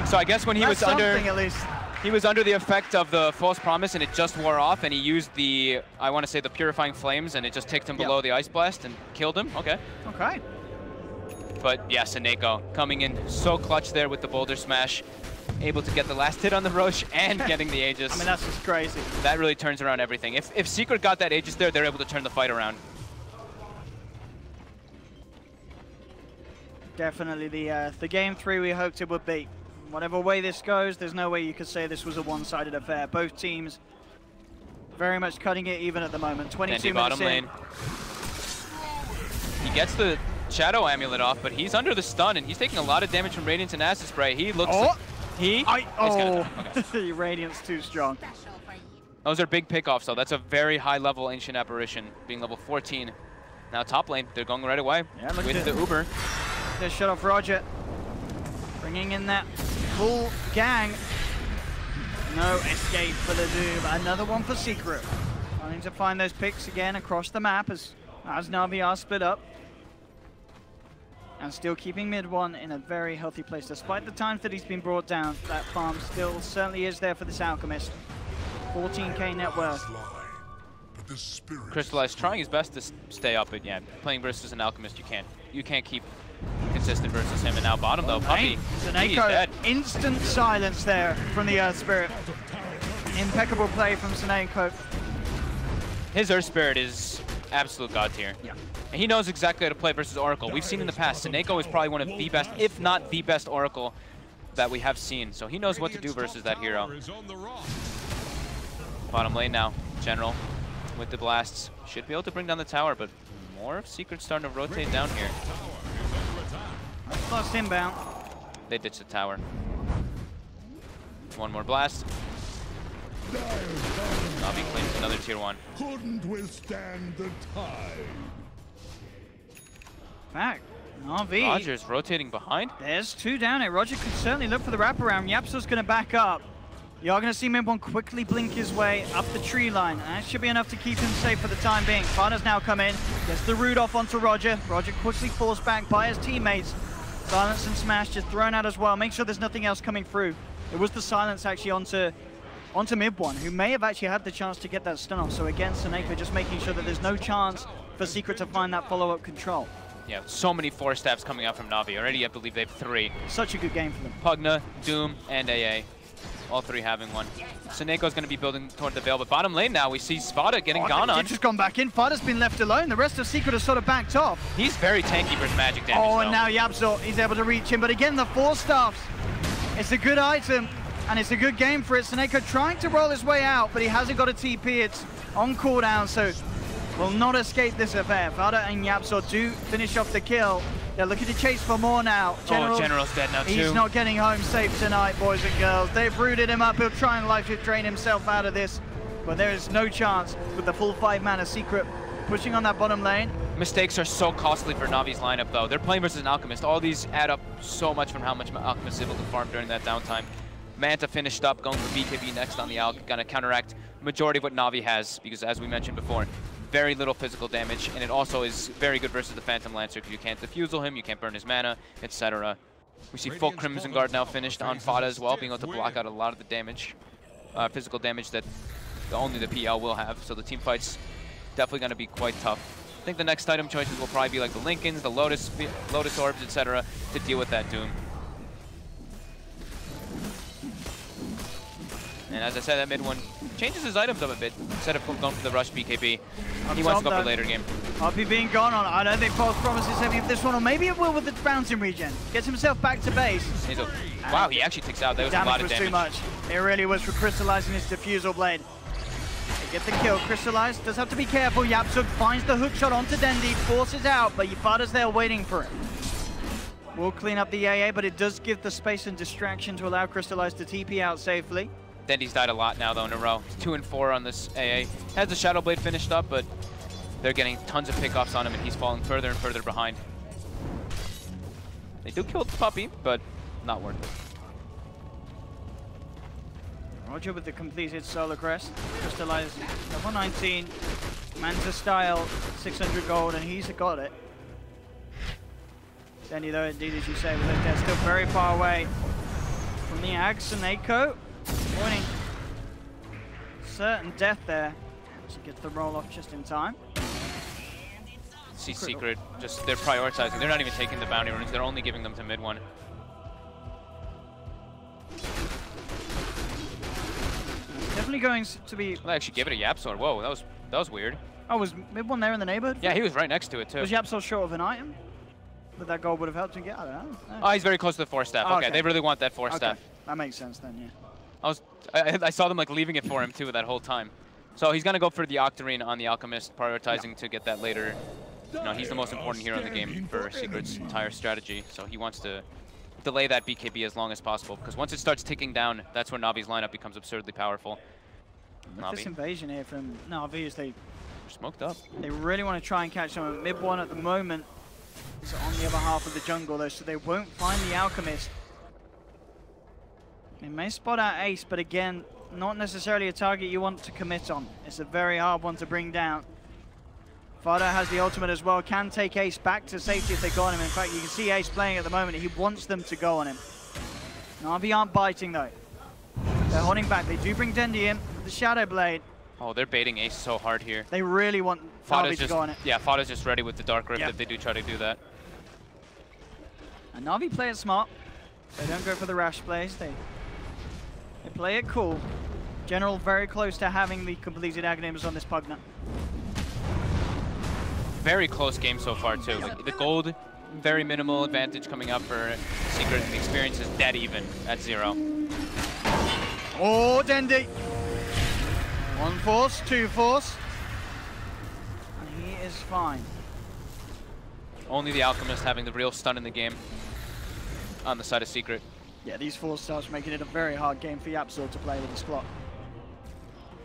So I guess when he was under, at least. he was under the effect of the false promise, and it just wore off, and he used the, I want to say, the purifying flames, and it just ticked him below the Ice Blast and killed him. Okay. Okay. But yeah, Seneko coming in so clutch there with the Boulder Smash, able to get the last hit on the Roche and getting the Aegis. I mean, that's just crazy. That really turns around everything. If Secret got that Aegis there, they're able to turn the fight around. Definitely the game 3 we hoped it would be. Whatever way this goes, there's no way you could say this was a one-sided affair. Both teams very much cutting it even at the moment. 22 minutes in. He gets the Shadow Amulet off, but he's under the stun, and he's taking a lot of damage from Radiance and Acid Spray. He looks He? Oh, Okay. the Radiant's too strong. Those are big pickoffs, though. That's a very high-level Ancient Apparition, being level 14. Now top lane, they're going right away Yeah, with the Uber. They shut off Roger. Bringing in that full gang. No escape for the Doom. Another one for Secret. Trying to find those picks again across the map as NaVi are split up. And still keeping mid one in a very healthy place. Despite the times that he's been brought down, that farm still certainly is there for this Alchemist. 14k net worth. Crystallize trying his best to stay up, but yeah, playing versus an Alchemist, you can't keep consistent versus him. And now bottom though, Puppey, he's dead. Instant silence there from the Earth Spirit. Impeccable play from Seneko. His Earth Spirit is absolute god tier. Yeah. And he knows exactly how to play versus Oracle. We've seen in the past, Seneko is probably one of the best, if not the best Oracle that we have seen. So he knows what to do versus that hero. Bottom lane now, General with the blasts. Should be able to bring down the tower, but more of Secret starting to rotate down here. Lost inbound. They ditched the tower. One more blast. NaVi claims another tier 1. Couldn't withstand the tide. Fact. NaVi. Roger's rotating behind. There's 2 down here. Roger could certainly look for the wraparound. Yapso's going to back up. You're going to see Mid1 quickly blink his way up the tree line. And that should be enough to keep him safe for the time being. Fada's now come in. Gets the root off onto Roger. Roger quickly forced back by his teammates. Silence and Smash just thrown out as well. Make sure there's nothing else coming through. It was the silence actually onto Mid1, who may have actually had the chance to get that stun off. So again, Seneko just making sure that there's no chance for Secret to find that follow-up control. Yeah, so many 4-stabs coming out from NaVi. Already, I believe they have 3. Such a good game for them. Pugna, Doom, and AA. All 3 having one. Seneko's going to be building toward the Veil, but bottom lane now, we see Spada getting gone on. He's just gone back in. Fada's been left alone. The rest of Secret has sort of backed off. He's very tanky versus magic damage, Oh, though. and now Yapso, he's able to reach him. But again, the 4 staffs. It's a good item, and it's a good game for it. Seneko trying to roll his way out, but he hasn't got a TP. It's on cooldown, so will not escape this affair. Fada and Yapso do finish off the kill. They're looking to chase for more now. General's dead now, too. He's not getting home safe tonight, boys and girls. They've rooted him up. He'll try and life drain himself out of this, but there is no chance with the full 5-mana Secret pushing on that bottom lane. Mistakes are so costly for Navi's lineup, though. They're playing versus an Alchemist. All these add up so much from how much Alchemist is able to farm during that downtime. Manta finished up, going for BKB next on the Alch, gonna counteract majority of what Navi has, because as we mentioned before, very little physical damage, and it also is very good versus the Phantom Lancer, because you can't defusal him, you can't burn his mana, etc. We see full Crimson Guard now finished on Fada as well, being able to block out a lot of the damage, physical damage that only the PL will have, so the team fight's definitely going to be quite tough. I think the next item choices will probably be like the Lincolns, the Lotus Orbs, etc. to deal with that Doom. And as I said, that mid one changes his items up a bit. Instead of going for the rush BKB, he wants to go for later game. Puppey being gone on. I don't think False Promise is heavy for this one, or maybe it will with the Fountain regen. Gets himself back to base. Wow, he actually takes out. That was a lot of damage. Too much. It really was for crystallizing his diffusal blade. They get the kill. Crystallize does have to be careful. Yapsuk finds the hook shot onto Dendi, forces out, but Yufada's there waiting for him. We'll clean up the AA, but it does give the space and distraction to allow Crystallize to TP out safely. Dendi's died a lot now, though, in a row. It's 2 and 4 on this AA. Has the Shadow Blade finished up, but they're getting tons of pickoffs on him, and he's falling further and further behind. They do kill the Puppey, but not worth it. Roger with the completed Solar Crest. Crystallize level 19. Manta style, 600 gold, and he's got it. Dendi, though, indeed, as you say, they're still very far away from the Ags and Eiko. Avoiding certain death there. So gets the roll off just in time. See Secret, just they're prioritizing. They're not even taking the bounty runes. They're only giving them to mid one. Definitely going to be. Well, they actually gave it a Yapsor. Whoa, that was weird. Oh, was mid one there in the neighborhood? Yeah, he was right next to it too. Was Yapsor short of an item? But that gold would have helped him get. I don't know. Oh, he's very close to the 4-staff. Oh, okay, they really want that 4-staff. Okay. That makes sense then, yeah. I saw them like leaving it for him too that whole time. So he's gonna go for the Octarine on the Alchemist, prioritizing to get that later. You know, he's the most important hero in the game for Secret's entire strategy, so he wants to delay that BKB as long as possible, because once it starts ticking down, that's when Navi's lineup becomes absurdly powerful. Look at this invasion here from NaVi as they smoked up. They really want to try and catch someone. Mid one at the moment is on the other half of the jungle though, so they won't find the Alchemist. They may spot out Ace, but again, not necessarily a target you want to commit on. It's a very hard one to bring down. Fado has the ultimate as well, can take Ace back to safety if they go on him. In fact, you can see Ace playing at the moment. He wants them to go on him. NaVi aren't biting though. They're holding back. They do bring Dendi in with the Shadow Blade. Oh, they're baiting Ace so hard here. They really want NaVi to go on it. Yeah, Fado's just ready with the Dark Rift if they do try to do that. And NaVi play it smart. They don't go for the rash plays. They play it cool. General very close to having the completed Aghanims on this Pugna. Very close game so far too. The gold, very minimal advantage coming up for Secret, and the experience is dead even at 0. Oh, Dendi. 1 force, 2 force. And he is fine. Only the Alchemist having the real stun in the game on the side of Secret. Yeah, these 4 stars making it a very hard game for YapzOr to play with his clock.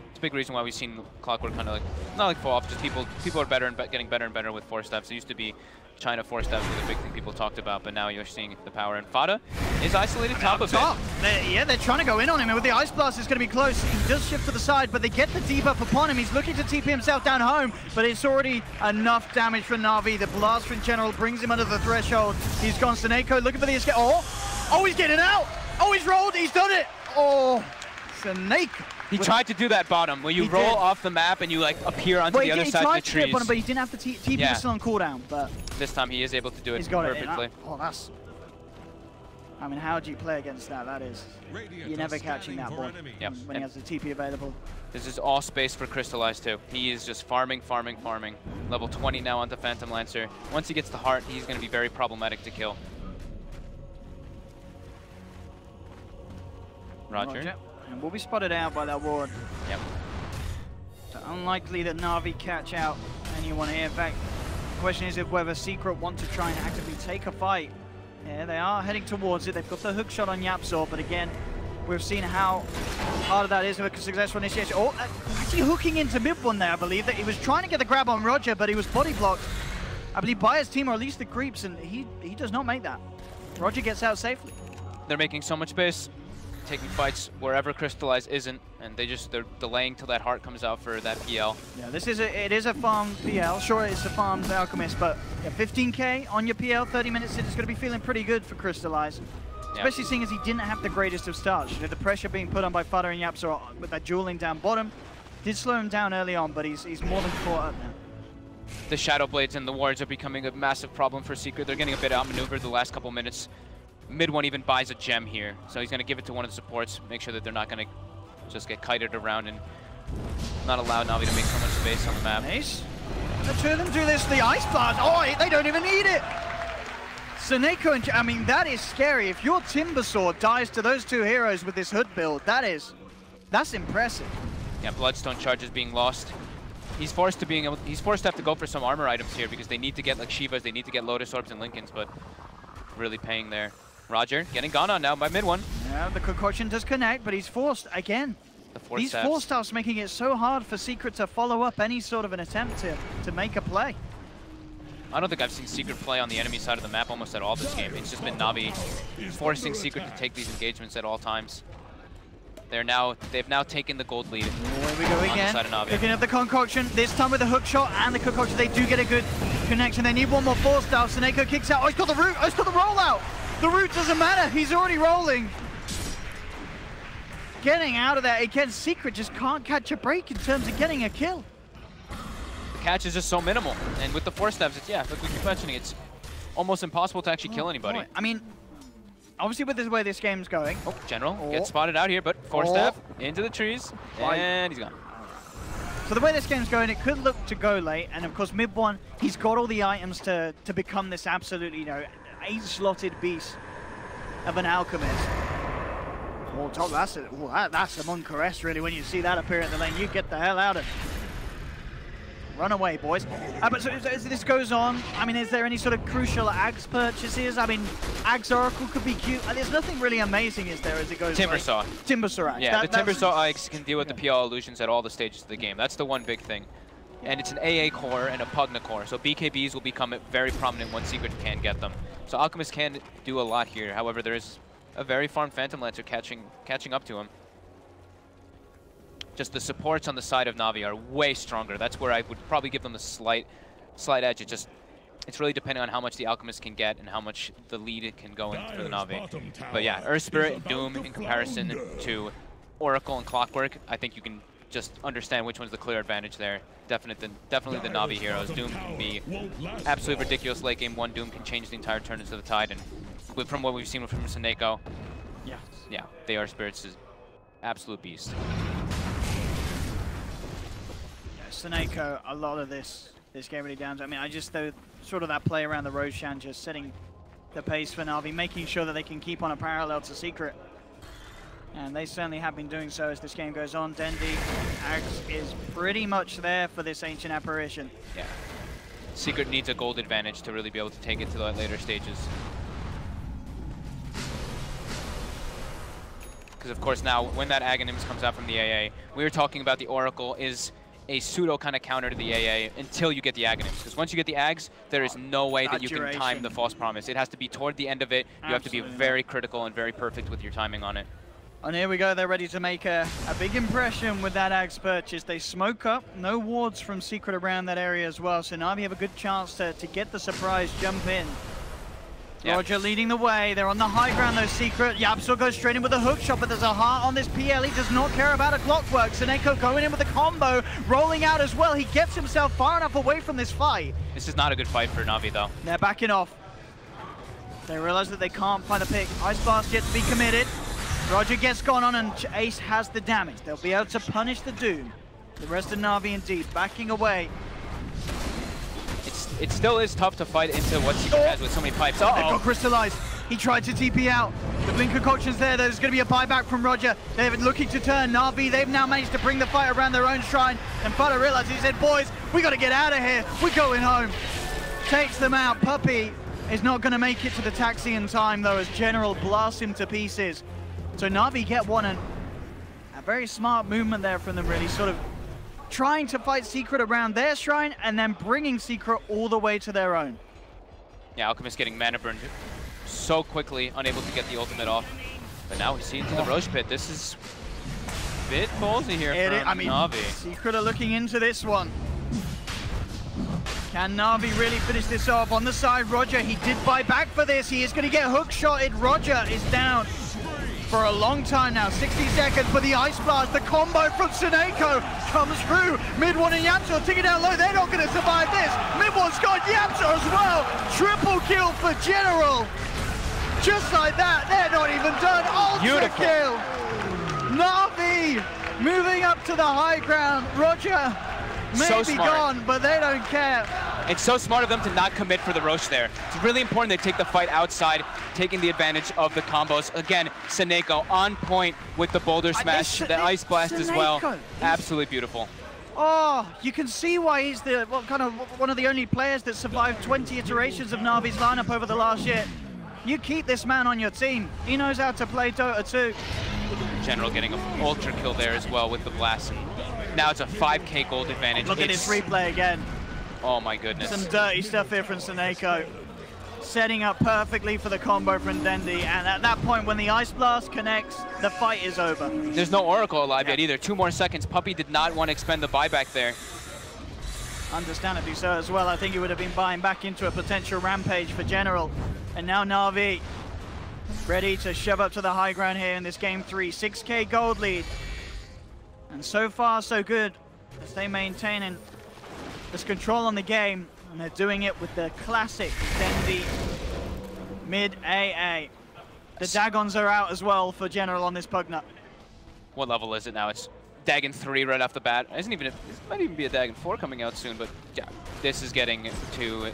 It's a big reason why we've seen Clockwork kind of like, not like fall off, just people are better and getting better and better with 4 steps. It used to be China 4 steps was a big thing people talked about, but now you're seeing the power. And Fada is isolated top of it. They're trying to go in on him, and with the Ice Blast, it's going to be close. He does shift to the side, but they get the debuff upon him. He's looking to TP himself down home, but it's already enough damage for NaVi. The blast from General brings him under the threshold. He's gone. Seneko looking for the escape. Oh, he's getting out. Oh, he's rolled. He's done it. Oh, Seneko. He tried to do that bottom, where you roll off the map and you like appear onto the other side of the trees. Bottom, but he didn't have to TP was still on cooldown. But this time he is able to do it perfectly. That's. I mean, how do you play against that? That is, you're never catching that ball when he has the TP available. This is all space for Crystallize too. He is just farming. Level 20 now onto Phantom Lancer. Once he gets the heart, he's going to be very problematic to kill. Roger. And will be spotted out by that ward. Yep. So unlikely that NaVi catch out anyone here. In fact, the question is if whether Secret want to try and actively take a fight. Yeah, they are heading towards it. They've got the hook shot on YapzOr, but again, we've seen how hard that is with a successful initiation. Oh, actually hooking into mid one there, I believe. That he was trying to get the grab on Roger, but he was body blocked, I believe, by his team, or at least the creeps, and he does not make that. Roger gets out safely. They're making so much space, taking fights wherever Crystallize isn't, and they're delaying till that heart comes out for that PL. Yeah, it is a farmed PL. Sure, it's a farmed Alchemist, but yeah, 15k on your PL, 30 minutes in, it's going to be feeling pretty good for Crystallize. Especially seeing as he didn't have the greatest of starts. You know, the pressure being put on by Fada and YapzOr with that dueling down bottom did slow him down early on, but he's more than caught up now. The Shadow Blades and the wards are becoming a massive problem for Secret. They're getting a bit outmaneuvered the last couple minutes. Mid one even buys a gem here, so he's going to give it to one of the supports, make sure that they're not going to just get kited around and not allow NaVi to make so much space on the map. Nice. The 2 of them do this, the Ice Blast. Oh, they don't even need it. Seneko, I mean, that is scary. If your Timbersaw dies to those 2 heroes with this hood build, that's impressive. Yeah, Bloodstone charges being lost. He's forced to have to go for some armor items here because they need to get like Shivas, they need to get Lotus Orbs and Lincolns, but really paying there. Roger getting gone on now by mid one. Yeah, the concoction does connect, but he's forced again. These 4 stars making it so hard for Secret to follow up any sort of an attempt to make a play. I don't think I've seen Secret play on the enemy side of the map almost at all this game. It's just been NaVi forcing Secret to take these engagements at all times. They've now taken the gold lead. Oh, here we go again. Picking up the concoction, this time with the hook shot and the concoction. They do get a good connection. They need one more 4-star. Seneko kicks out. Oh, he's got the root. Oh, he's got the rollout. The root doesn't matter. He's already rolling. Getting out of there. Again, Secret just can't catch a break in terms of getting a kill. The catch is just so minimal. And with the 4 steps, like we keep mentioning, it's almost impossible to actually kill anybody. Boy. I mean, obviously with the way this game's going. Oh, General gets spotted out here, but 4-step into the trees, and he's gone. So the way this game's going, it could look to go late, and of course mid one, he's got all the items to become this absolutely, 8-slotted beast of an Alchemist. Oh, top, that's a Monk caress really. When you see that appear in the lane, you get the hell out of it. Run away, boys. But so as this goes on, I mean, is there any sort of crucial Ags purchases? I mean, Ags Oracle could be cute. There's nothing really amazing, is there, as it goes? Timbersaw. Timbersaw Ags. Yeah, the Timbersaw Ags can deal with the PL illusions at all the stages of the game. That's the one big thing. And it's an AA core and a Pugna core, so BKBs will become very prominent once Secret can get them. So Alchemist can do a lot here. However, there is a very farmed Phantom Lancer catching up to him. Just the supports on the side of NaVi are way stronger. That's where I would probably give them a slight edge. It's really depending on how much the Alchemist can get and how much the lead can go in for the NaVi. But yeah, Earth Spirit and Doom in comparison to Oracle and Clockwork, I think you can just understand which one's the clear advantage there. Definitely the NaVi heroes. Doom can be absolutely ridiculous late game. One Doom can change the entire turn into the tide, and from what we've seen from Seneko, yeah, the Earth Spirits is absolute beast. Seneko, a lot of this game really down to, I mean, I just thought sort of that play around the Roshan, just setting the pace for NaVi, making sure that they can keep on a parallel to Secret. And they certainly have been doing so as this game goes on. Dendi, Axe is pretty much there for this Ancient Apparition. Yeah. Secret needs a gold advantage to really be able to take it to the later stages. Because of course now, when that Aghanims comes out from the AA, we were talking about the Oracle is a pseudo kind of counter to the AA until you get the Aghanims. Because once you get the Ags, there is no way that you can time the False Promise. It has to be toward the end of it. You have to be very critical and very perfect with your timing on it. And here we go, they're ready to make a big impression with that Ags purchase. They smoke up, no wards from Secret around that area as well, so NaVi have a good chance to get the surprise jump in. Yeah. Roger leading the way, they're on the high ground though, Secret. YapzOr goes straight in with a hook shot, but there's a heart on this PL. He does not care about a Clockwork. Seneko going in with a combo, rolling out as well. He gets himself far enough away from this fight. This is not a good fight for NaVi though. They're backing off. They realize that they can't find a pick. Ice Blast yet to be committed. Roger gets gone on and Ace has the damage. They'll be able to punish the Doom. The rest of NaVi indeed backing away. It still is tough to fight into what Secret has with so many pipes. They've got crystallized. He tried to TP out. The blink concoction's there. There's going to be a buyback from Roger. They're looking to turn NaVi. They've now managed to bring the fight around their own shrine. And Fada realized, he said, boys, we got to get out of here. We're going home. Takes them out. Puppey is not going to make it to the taxi in time, though, as General blasts him to pieces. So NaVi get one, and a very smart movement there from them, really sort of trying to fight Secret around their shrine and then bringing Secret all the way to their own. Yeah, Alchemist getting mana burned so quickly, unable to get the ultimate off. But now we see into the Roche Pit. This is a bit ballsy here from NaVi. Secret are looking into this one. Can NaVi really finish this off? On the side, Roger, he did buy back for this. He is going to get hook-shotted. Roger is down for a long time now, 60 seconds for the Ice Blast. The combo from Seneko comes through. Mid-1 and YapzOr taking it down low. They're not going to survive this. Mid-1's got YapzOr as well. Triple kill for General. Just like that, they're not even done. Ultra kill. NaVi moving up to the high ground. Roger may be gone, but they don't care. It's so smart of them to not commit for the Roche there. It's really important they take the fight outside, taking the advantage of the combos. Again, Seneko on point with the Boulder Smash, the Ice Blast as well. Absolutely beautiful. Oh, you can see why he's one of the only players that survived 20 iterations of NaVi's lineup over the last year. You keep this man on your team. He knows how to play Dota too. General getting an ultra kill there as well with the blast. Now it's a 5k gold advantage. Look at this replay again. Oh my goodness. Some dirty stuff here from Seneko. Setting up perfectly for the combo from Dendi. And at that point, when the Ice Blast connects, the fight is over. There's no Oracle alive yet either. 2 more seconds. Puppey did not want to expend the buyback there. Understandably so as well. I think he would have been buying back into a potential rampage for General. And now NaVi ready to shove up to the high ground here in this game 3. 6k gold lead. And so far, so good as they maintain this control on the game. And they're doing it with the classic Dendi mid AA. The Dagons are out as well for General on this Pugna. What level is it now? It's Dagon 3 right off the bat. This might even be a Dagon 4 coming out soon, but yeah, this is getting to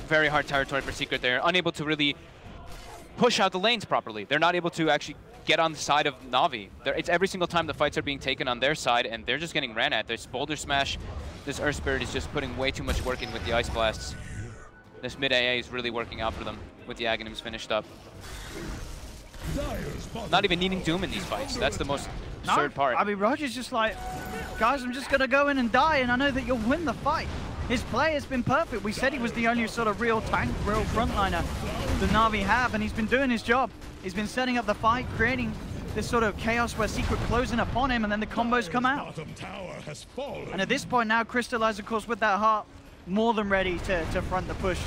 very hard territory for Secret. They're unable to really push out the lanes properly. They're not able to actually get on the side of NaVi. It's every single time the fights are being taken on their side, and they're just getting ran at. There's Boulder Smash This Earth Spirit is just putting way too much work in with the Ice Blasts. This mid AA is really working out for them with the Aghanims finished up. Not even needing Doom in these fights. That's the most absurd part. I mean, Roger's just like, guys, I'm just going to go in and die, and I know that you'll win the fight. His play has been perfect. We said he was the only sort of real tank, real frontliner the Na'Vi have, and he's been doing his job. He's been setting up the fight, creating this sort of chaos where Secret closing upon him, and then the combos come out. And at this point now, Crystallize, of course, with that heart, more than ready to front the push.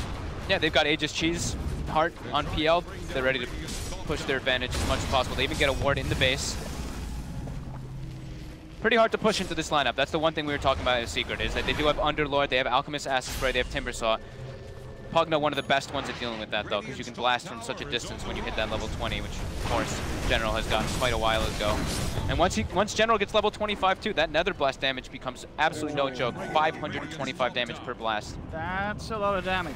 Yeah, they've got Aegis Cheese heart on PL. They're ready to push their advantage as much as possible. They even get a ward in the base. Pretty hard to push into this lineup. That's the one thing we were talking about in Secret, is that they do have Underlord, they have Alchemist Acid Spray, they have Timbersaw. Pugna, one of the best ones at dealing with that, though, because you can blast from such a distance when you hit that level 20, which, of course, General has gotten quite a while ago. And once General gets level 25, too, that Nether Blast damage becomes absolutely no joke. 525 damage per blast. That's a lot of damage.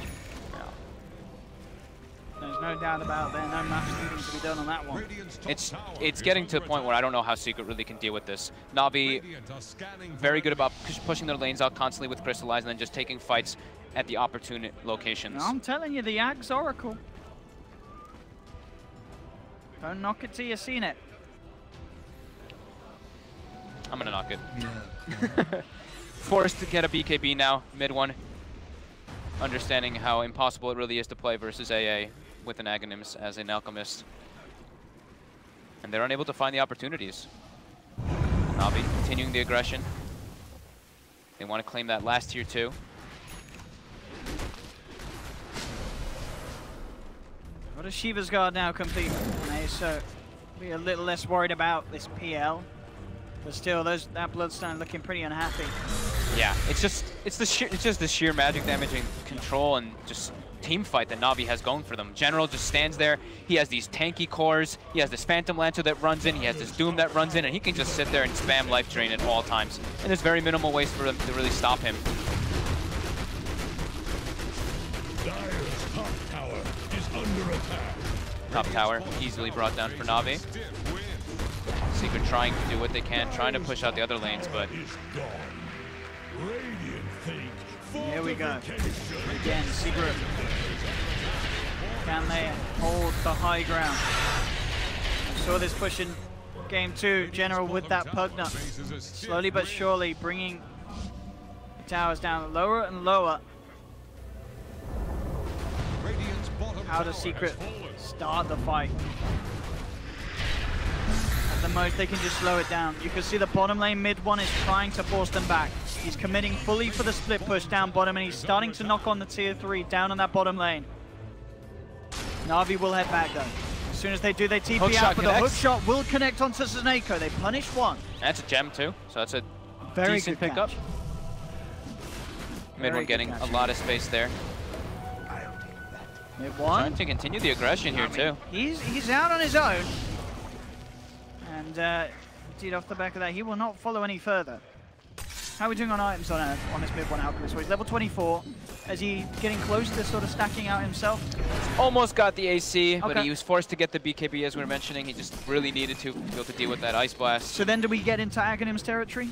There's no doubt about there, no match needing to be done on that one. It's getting to a point where I don't know how Secret really can deal with this. Na'Vi, very good about pushing their lanes out constantly with Crystallize and then just taking fights at the opportune locations. I'm telling you, the Agh's Oracle. Don't knock it till you've seen it. I'm gonna knock it. Forced to get a BKB now, mid one. Understanding how impossible it really is to play versus AA with an Aghanims as an Alchemist. And they're unable to find the opportunities. Na'Vi continuing the aggression. They want to claim that last tier 2. What does Shiva's Guard now complete? So be a little less worried about this PL. But still, that Bloodstone looking pretty unhappy. Yeah, it's just the sheer magic damage and control and just team fight that Na'Vi has going for them. General just stands there. He has these tanky cores. He has this Phantom Lancer that runs in. He has this Doom that runs in, and he can just sit there and spam life drain at all times. And there's very minimal ways for them to really stop him. Dire's top tower is under attack. Top tower easily brought down for Na'Vi. Secret trying to do what they can, trying to push out the other lanes, but here we go. Again, Secret. Can they hold the high ground? We saw this push in game 2. General with that Pugna. Slowly but surely bringing the towers down lower and lower. How does Secret start the fight? At the most, they can just slow it down. You can see the bottom lane mid one is trying to force them back. He's committing fully for the split push down bottom, and he's starting to knock on the tier 3 down on that bottom lane. Na'Vi will head back though. As soon as they do, they TP out, but the hook shot will connect onto Snako. They punish one. That's a gem too, so that's a very decent good pickup. catch. Mid one getting a lot of space there. Mid one. Trying to continue the aggression here too. He's out on his own. And indeed off the back of that, he will not follow any further. How are we doing on items on this mid one Alchemist? So he's level 24. Is he getting close to sort of stacking out himself? Almost got the AC, Okay. but he was forced to get the BKB as we were mentioning. He just really needed to be able to deal with that Ice Blast. So then do we get into Aghanim's territory?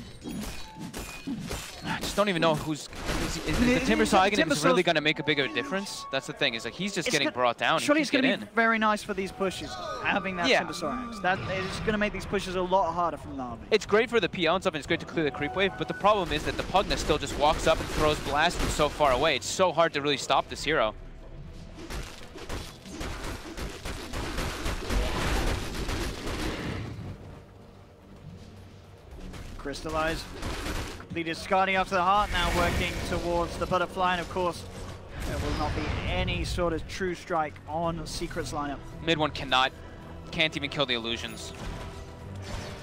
I just don't even know who's... Is the Timbersaw Aghanim really going to make a bigger difference? That's the thing, is like he's just getting brought down. Surely it's going to in. be very nice for these pushes, having that Timbersaw Axe. That is going to make these pushes a lot harder from Na'Vi. It's great for the PL and stuff, and it's great to clear the creep wave, but the problem is that the Pugna still just walks up and throws blasts from so far away. It's so hard to really stop this hero. Crystallize. Completed Skadi after the heart, now working towards the butterfly, and of course, there will not be any sort of true strike on Secret's lineup. Mid one can't even kill the illusions.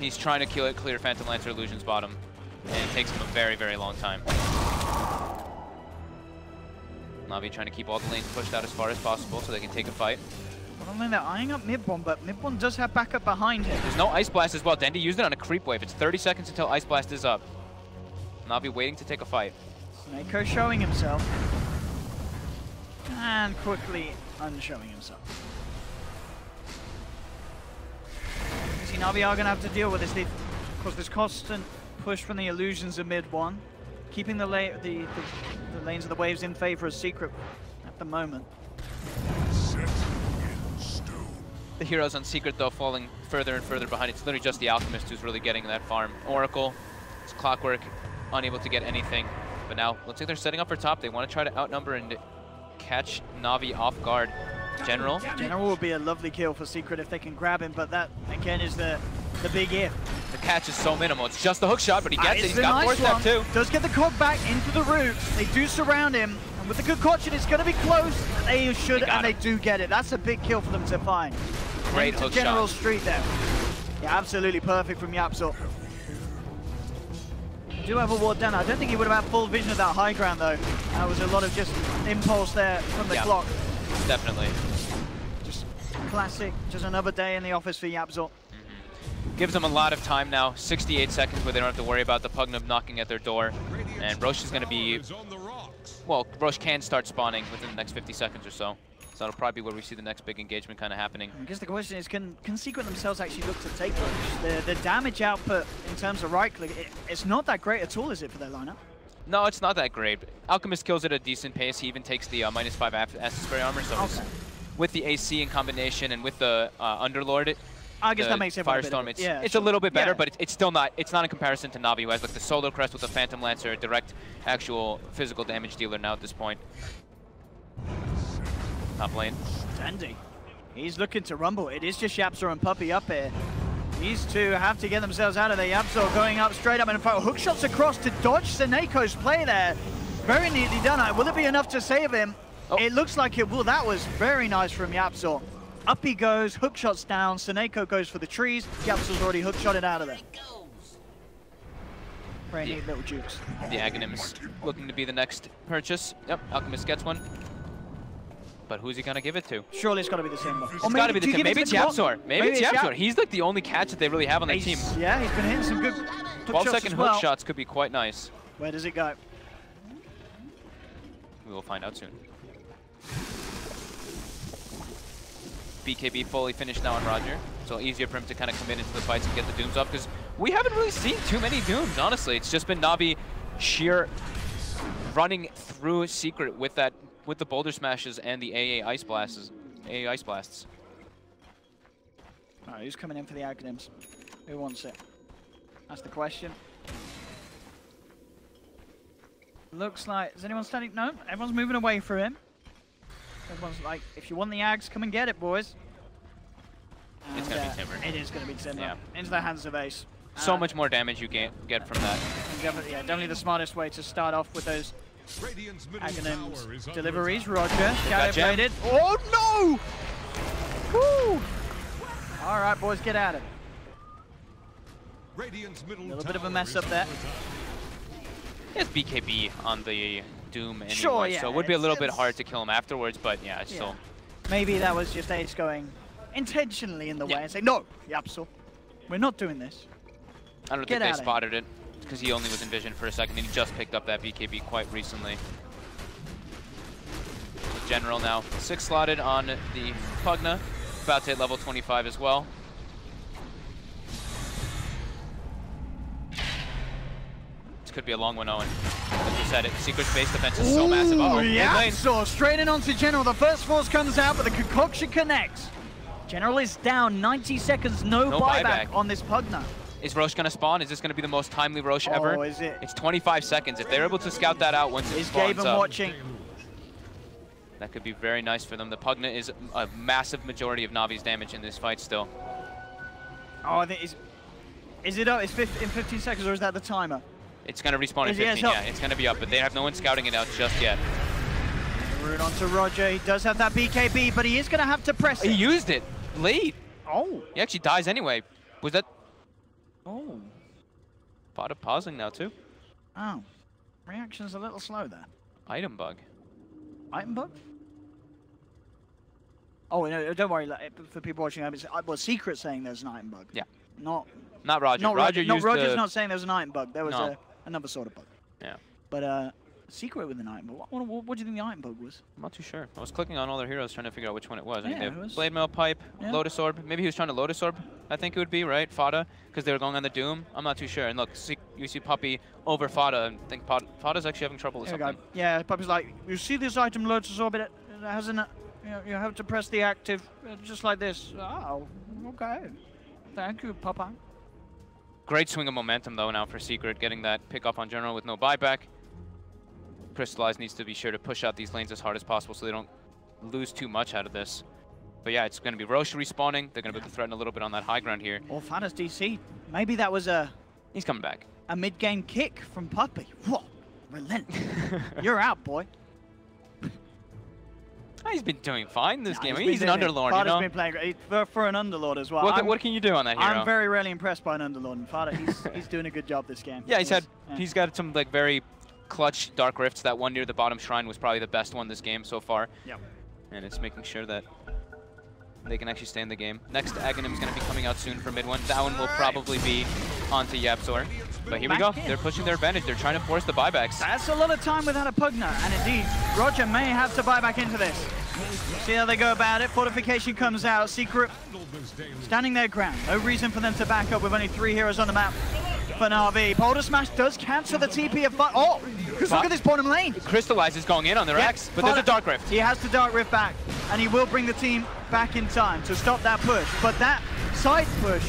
He's trying to clear Phantom Lancer illusions bottom, and it takes him a very, very long time. Na'Vi trying to keep all the lanes pushed out as far as possible so they can take a fight. Bottom lane, they're eyeing up Mid-Bomb, but Mid-Bomb does have backup behind him. There's no Ice Blast as well. Dendi used it on a creep wave. It's 30 seconds until Ice Blast is up. Na'Vi waiting to take a fight. Snako showing himself. And quickly unshowing himself. You see, Na'Vi are going to have to deal with this. Of course, this constant push from the illusions of mid one. keeping the lanes of the waves in favor of Secret at the moment. Set in stone. The heroes on Secret, though, falling further and further behind. It's literally just the Alchemist who's really getting that farm. Oracle, it's Clockwork, unable to get anything. But now, looks like they're setting up for top. They want to try to outnumber and catch Navi off guard. General will be a lovely kill for Secret if they can grab him, but that, again, is the big if. The catch is so minimal. It's just the hook shot, but he gets it. He's got nice 4-step too. Does get the cog back into the root. They do surround him, and with the concoction, it's going to be close. They should, and they do get it. That's a big kill for them to find. Great hook General shot. Street there. Yeah, absolutely perfect from Yapzor. Do have a ward down. I don't think he would have had full vision of that high ground, though. That was a lot of just impulse there from the clock. Definitely. Just classic. Just another day in the office for Yapzor. Gives them a lot of time now, 68 seconds where they don't have to worry about the Pugna knocking at their door. And Roche is going to be, well, Roche can start spawning within the next 50 seconds or so. So that'll probably be where we see the next big engagement kind of happening. I guess the question is, can Secret themselves actually look to take Roche? The damage output in terms of right-click, it's not that great at all, is it, for their lineup? No, it's not that great. Alchemist kills at a decent pace. He even takes the -5 Acid Spray armor. So with the AC in combination and with the Underlord, I guess that makes it Firestorm, it's a little bit better, but it's still not. It's not in comparison to Navi, who has like the Solar Crest with the Phantom Lancer, a direct, actual physical damage dealer now at this point. Top lane. Dandy. He's looking to rumble. It is just Yapzor and Puppey up here. These two have to get themselves out of there. Yapzor going up straight up, and in fact, hook shots across to dodge Seneco's play there. Very neatly done. Will it be enough to save him? Oh. It looks like it will. That was very nice from Yapzor. Up he goes, hook shots down, Seneco goes for the trees, Yapzor's already hook shotted out of there. Very neat little jukes. The Aghanims looking to be the next purchase. Yep, Alchemist gets one. But who's he going to give it to? Surely it's got to be the same one. It's got to be the same. Maybe it's Yapzor. Maybe it's Yapzor. He's like the only catch that they really have on their team. Yeah, he's been hitting some good 12-second hook shots could be quite nice. Where does it go? We will find out soon. BKB fully finished now on Roger, so easier for him to kind of come into the fights and get the Dooms up, because we haven't really seen too many Dooms, honestly. It's just been Navi sheer running through Secret with the Boulder Smashes and the AA Ice Blasts. All right, who's coming in for the Aghanims? Who wants it? That's the question. Looks like, is anyone standing? No, everyone's moving away from him. Everyone's like, if you want the Ags, come and get it, boys. And it's going to be Timber. It is going to be Timber. Yeah. Into the hands of Ace. So much more damage you get from that. Definitely the smartest way to start off with those Aghanims deliveries. Roger, calibrated. Oh no! Woo! All right, boys, get at it. A little bit of a mess up there. It's BKB on the Doom anyway, sure, yeah, so it would be a little bit hard to kill him afterwards, but yeah, it's still... Maybe that was just Ace going intentionally in the way and saying, no, Yapzor, we're not doing this. I don't think they spotted it, because he only was in vision for a second, and he just picked up that BKB quite recently. General now 6 slotted on the Pugna, about to hit level 25 as well. Could be a long one, Owen. Like you said, Secret space defense is so massive. Uh-oh, yeah, so straight in onto General. The first force comes out, but the concoction connects. General is down, 90 seconds, no buyback on this Pugna. Is Roche going to spawn? Is this going to be the most timely Roche ever? Oh, is it? It's 25 seconds. If they're able to scout that out once it spawns up, watching. That could be very nice for them. The Pugna is a massive majority of Navi's damage in this fight still. Oh, I think is it up? It's in 15 seconds, or is that the timer? It's going to respawn in 15, yeah. It's going to be up, but they have no one scouting it out just yet. Root onto Roger. He does have that BKB, but he is going to have to press it. He used it late. Oh. He actually dies anyway. Was that... Oh. Fada pausing now, too. Oh. Reaction's a little slow there. Item bug. Item bug? Oh, no, don't worry. For people watching, it's Secret saying there's an item bug. Yeah. Not Roger. Roger's not saying there was an item bug. There was another sort of bug. Yeah. But Secret with an item bug. What do you think the item bug was? I'm not too sure. I was clicking on all their heroes trying to figure out which one it was. I mean, they have was... Blade Mail Pipe, Lotus Orb. Maybe he was trying to Lotus Orb, I think it would be, right? Fada, because they were going on the Doom. I'm not too sure. And look, you see Puppey over Fada, and I think Fada's actually having trouble with something. Yeah, Puppey's like, you see this item loads as orbit, it hasn't, you have to press the active, just like this. Oh, okay. Thank you, Papa. Great swing of momentum though now for Secret, getting that pick up on General with no buyback. Crystallize needs to be sure to push out these lanes as hard as possible so they don't lose too much out of this. But yeah, it's going to be Roche respawning. They're going to be able to threaten a little bit on that high ground here. Or Fada's DC. Maybe that was a... He's coming back. A mid-game kick from Puppey. Whoa, relentless. You're out, boy. He's been doing fine this game. I mean, he's an Underlord, you know? Fada's been playing great for an Underlord as well. What can you do on that hero? I'm very rarely impressed by an Underlord, and Fada, he's doing a good job this game. Yeah, he's got some like very clutch Dark Rifts. That one near the bottom shrine was probably the best one this game so far. Yep. And it's making sure that they can actually stay in the game. Next Aghanim is going to be coming out soon for mid one. That one will probably be onto Yapzor. But here we go. They're pushing their advantage. They're trying to force the buybacks. That's a lot of time without a Pugner. And indeed, Roger may have to buy back into this. See how they go about it. Fortification comes out. Secret standing their ground. No reason for them to back up with only 3 heroes on the map for NaVi. Boulder Smash does cancel the TP of... Oh! Because look at this bottom lane. Crystallize is going in on their X, but there's a Dark Rift. He has the Dark Rift back, and he will bring the team back in time to stop that push. But that side push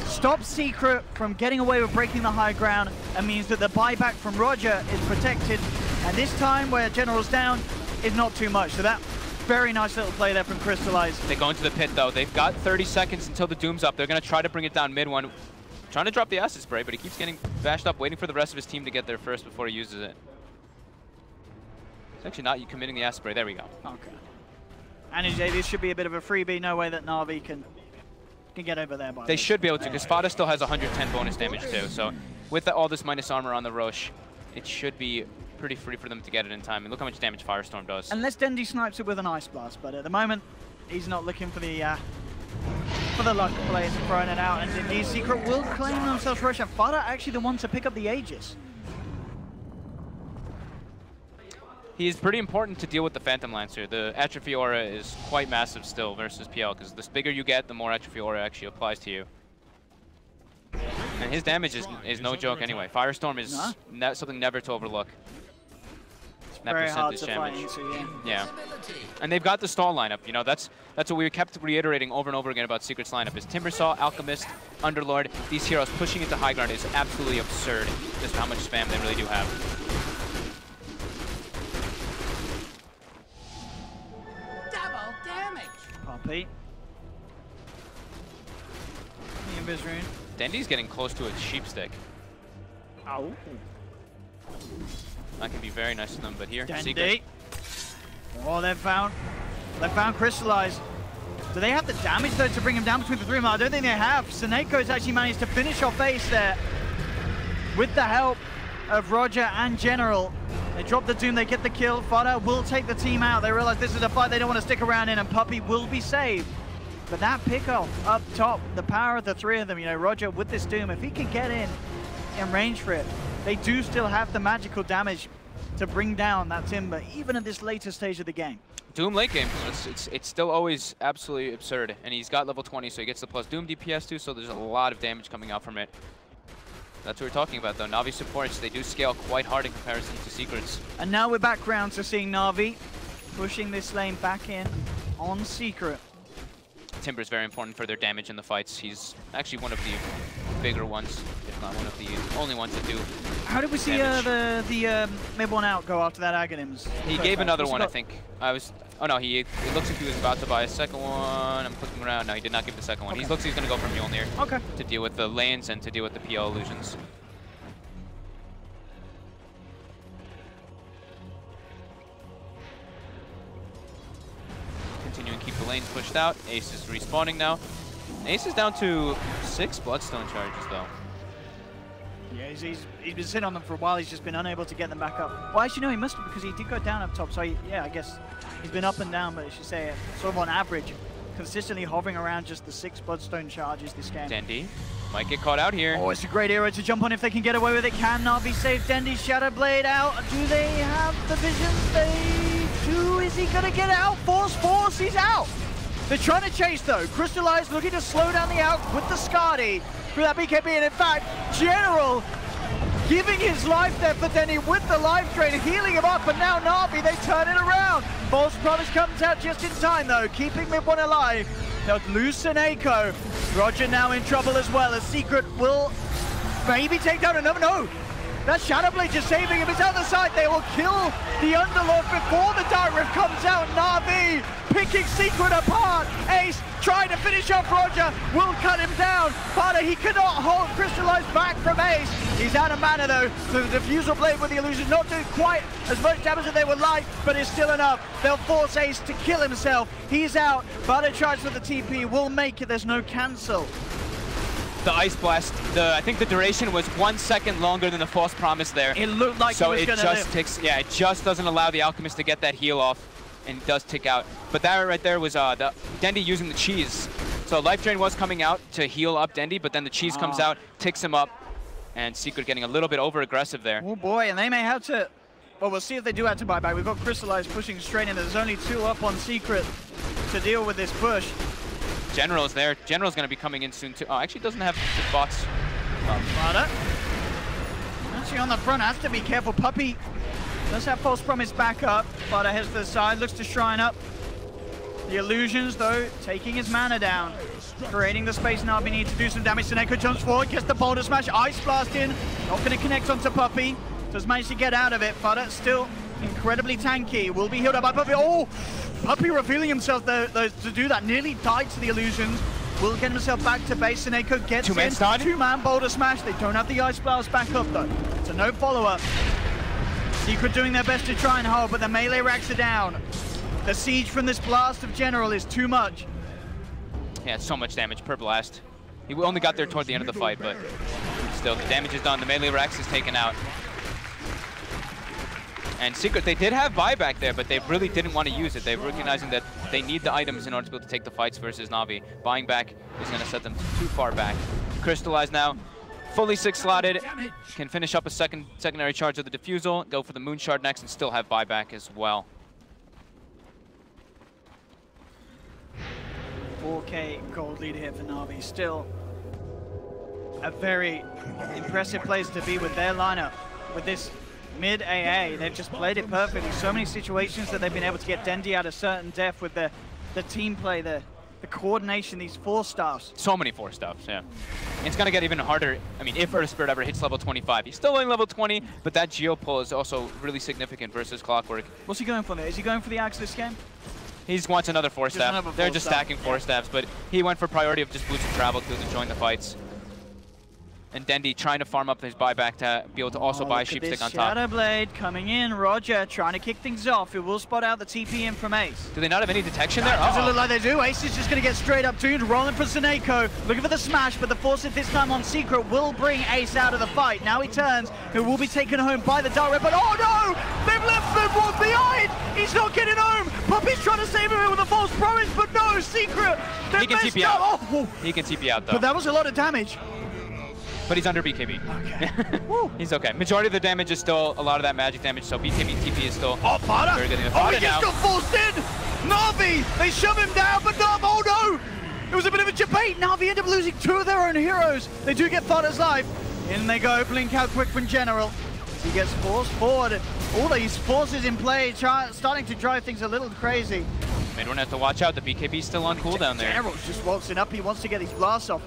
stops Secret from getting away with breaking the high ground and means that the buyback from Roger is protected. And this time, where General's down, is not too much. So that very nice little play there from Crystallize. They go into the pit, though. They've got 30 seconds until the Doom's up. They're going to try to bring it down mid one. Trying to drop the acid spray, but he keeps getting bashed up, waiting for the rest of his team to get there first before he uses it. It's actually not committing the acid spray. There we go. Okay. And this should be a bit of a freebie. No way that NaVi can get over there. They should be able to, because Fada still has 110 bonus damage too. So with all this minus armor on the Roche, it should be pretty free for them to get it in time. And look how much damage Firestorm does. Unless Dendi snipes it with an Ice Blast, but at the moment, he's not looking for the luck plays and throwing it out. And indeed, Secret will claim themselves Roche. And Fada actually the one to pick up the Aegis. He is pretty important to deal with the Phantom Lancer. The Atrophy Aura is quite massive still versus PL, because the bigger you get, the more Atrophy Aura actually applies to you. And his damage is no joke anyway. Firestorm is something never to overlook. It's very hard to fight into, yeah. And they've got the stall lineup. You know, that's what we kept reiterating over and over again about Secret's lineup is Timbersaw, Alchemist, Underlord. These heroes pushing into high ground is absolutely absurd. Just how much spam they really do have. Puppey. Invis rune. Dendi's getting close to a sheepstick. Oh. That can be very nice to them, but here, Dendi. Secret. Oh, they've found Crystallize. Do they have the damage though to bring him down between the 3 of them? I don't think they have. Seneco's actually managed to finish off base there with the help of Roger and General. They drop the Doom, they get the kill. Fada will take the team out. They realize this is a fight they don't want to stick around in, and Puppey will be saved. But that pickoff up top, the power of the 3 of them, you know, Roger with this Doom, if he can get in range for it, they do still have the magical damage to bring down that Timber, even at this later stage of the game. Doom late game, it's still always absolutely absurd, and he's got level 20, so he gets the plus Doom DPS too, so there's a lot of damage coming out from it. That's what we're talking about though. NaVi supports, they do scale quite hard in comparison to Secrets. And now we're back round to seeing NaVi pushing this lane back in on Secret. Timber's very important for their damage in the fights. He's actually one of the bigger ones, if not one of the only ones that do. How did we see the mid one out go after that Aghanim's? He gave another one, I think. Oh no, it looks like he was about to buy a second one. I'm clicking around. No, he did not give the second one. Okay. He looks like he's going to go for Mjolnir. Okay. To deal with the lanes and to deal with the PL illusions. Continuing to keep the lanes pushed out. Ace is respawning now. Ace is down to 6 Bloodstone charges though. Yeah, he's been sitting on them for a while. He's just been unable to get them back up. Well, actually, no, he must have, because he did go down up top. So, yeah, I guess he's been up and down, but I should say, sort of on average, consistently hovering around just the 6 Bloodstone charges this game. Dendi might get caught out here. Oh, it's a great hero to jump on if they can get away with it. Can NaVi save Dendi's Shadow Blade out? Do they have the visions? They do. Is he going to get out? Force, he's out. They're trying to chase, though. Crystallize looking to slow down the out with the Skadi through that BKB, and in fact, General giving his life there for Dendy with the life drain, healing him up, and now NaVi, they turn it around. False Promise comes out just in time though, keeping Mid One alive. They'll lose Seneko. Roger now in trouble as well, as Secret will maybe take down another, no. That Shadowblade just saving him, it's out the side, they will kill the Underlord before the Dark Rift comes out. NaVi picking Secret apart. Ace trying to finish off Roger, will cut him down. But he cannot hold Crystallize back from Ace. He's out of mana though, so the Diffusal Blade with the illusion not doing quite as much damage as they would like, but it's still enough. They'll force Ace to kill himself. He's out, Vada tries for the TP, will make it, there's no cancel. The Ice Blast, I think the duration was 1 second longer than the False Promise there. It looked like so it was just live. Ticks, yeah, it just doesn't allow the Alchemist to get that heal off, and does tick out. But that right there was the Dendy using the cheese. So Life Drain was coming out to heal up Dendy, but then the cheese comes out, ticks him up, and Secret getting a little bit over aggressive there. Oh boy, and they may have to, well, we'll see if they do have to buy back. We've got Crystallize pushing straight in. There's only 2 up on Secret to deal with this push. General's there. General's going to be coming in soon too. Oh, actually doesn't have the bots. Vada actually on the front, has to be careful. Puppey does have False Promise back up. Vada heads to the side, looks to shrine up. The illusions though, taking his mana down. Creating the space NaVi needs to do some damage. Seneko jumps forward, gets the Boulder Smash. Ice Blast in, not going to connect onto Puppey. Does manage to get out of it. Vada still incredibly tanky. Will be healed up by Puppey. Oh! Puppey revealing himself to do that. Nearly died to the illusions. Will get himself back to base. Seneko gets in. 2-man Boulder Smash. They don't have the Ice Blast back up though. So no follow-up. Secret doing their best to try and hold, but the melee racks are down. The siege from this blast of General is too much. Yeah, so much damage per blast. He only got there toward the end of the fight, but still, the damage is done. The melee Rex is taken out. And Secret, they did have buyback there, but they really didn't want to use it. They're recognizing that they need the items in order to be able to take the fights versus NaVi. Buying back is going to set them too far back. Crystallize now, fully 6-slotted, can finish up a secondary charge of the Diffusal, go for the Moon Shard next, and still have buyback as well. 4K gold lead here for NaVi. Still a very impressive place to be with their lineup. With this mid AA, they've just played it perfectly. So many situations that they've been able to get Dendy out of certain depth with the team play, the coordination, these 4-staffs. So many 4-staffs, yeah. It's going to get even harder. I mean, if Earth Spirit ever hits level 25. He's still only level 20, but that Geo pull is also really significant versus Clockwork. What's he going for there? Is he going for the axe this game? He just wants another 4-staff. They're just stacking 4-staffs, but he went for priority of just boots of travel to join the fights. And Dendy trying to farm up his buyback to be able to also buy Sheepstick on top. Shadowblade coming in. Roger trying to kick things off. It will spot out the TP in from Ace. Do they not have any detection there? Doesn't look like they do. Ace is just going to get straight up tuned. Rolling for Seneko. Looking for the smash, but the force hit this time on Secret will bring Ace out of the fight. Now he turns. It will be taken home by the Dark Red, but oh no! They've left Mid-One behind! He's not getting home! Puppey's trying to save him with a false promise, but no! Secret! He can TP out. Oh. He can TP out though. But that was a lot of damage. But he's under BKB. Okay. He's okay. Majority of the damage is still a lot of that magic damage, so BKB TP is still very good. Oh, he just got forced in! NaVi! They shove him down, but NaVi, oh no! It was a bit of a debate. NaVi end up losing 2 of their own heroes. They do get Fada's life. In they go, blink out quick from General. He gets forced forward. All these forces in play, starting to drive things a little crazy. Mid-One has to watch out. The BKB's still on cooldown there. General's just waltzing up. He wants to get these blasts off.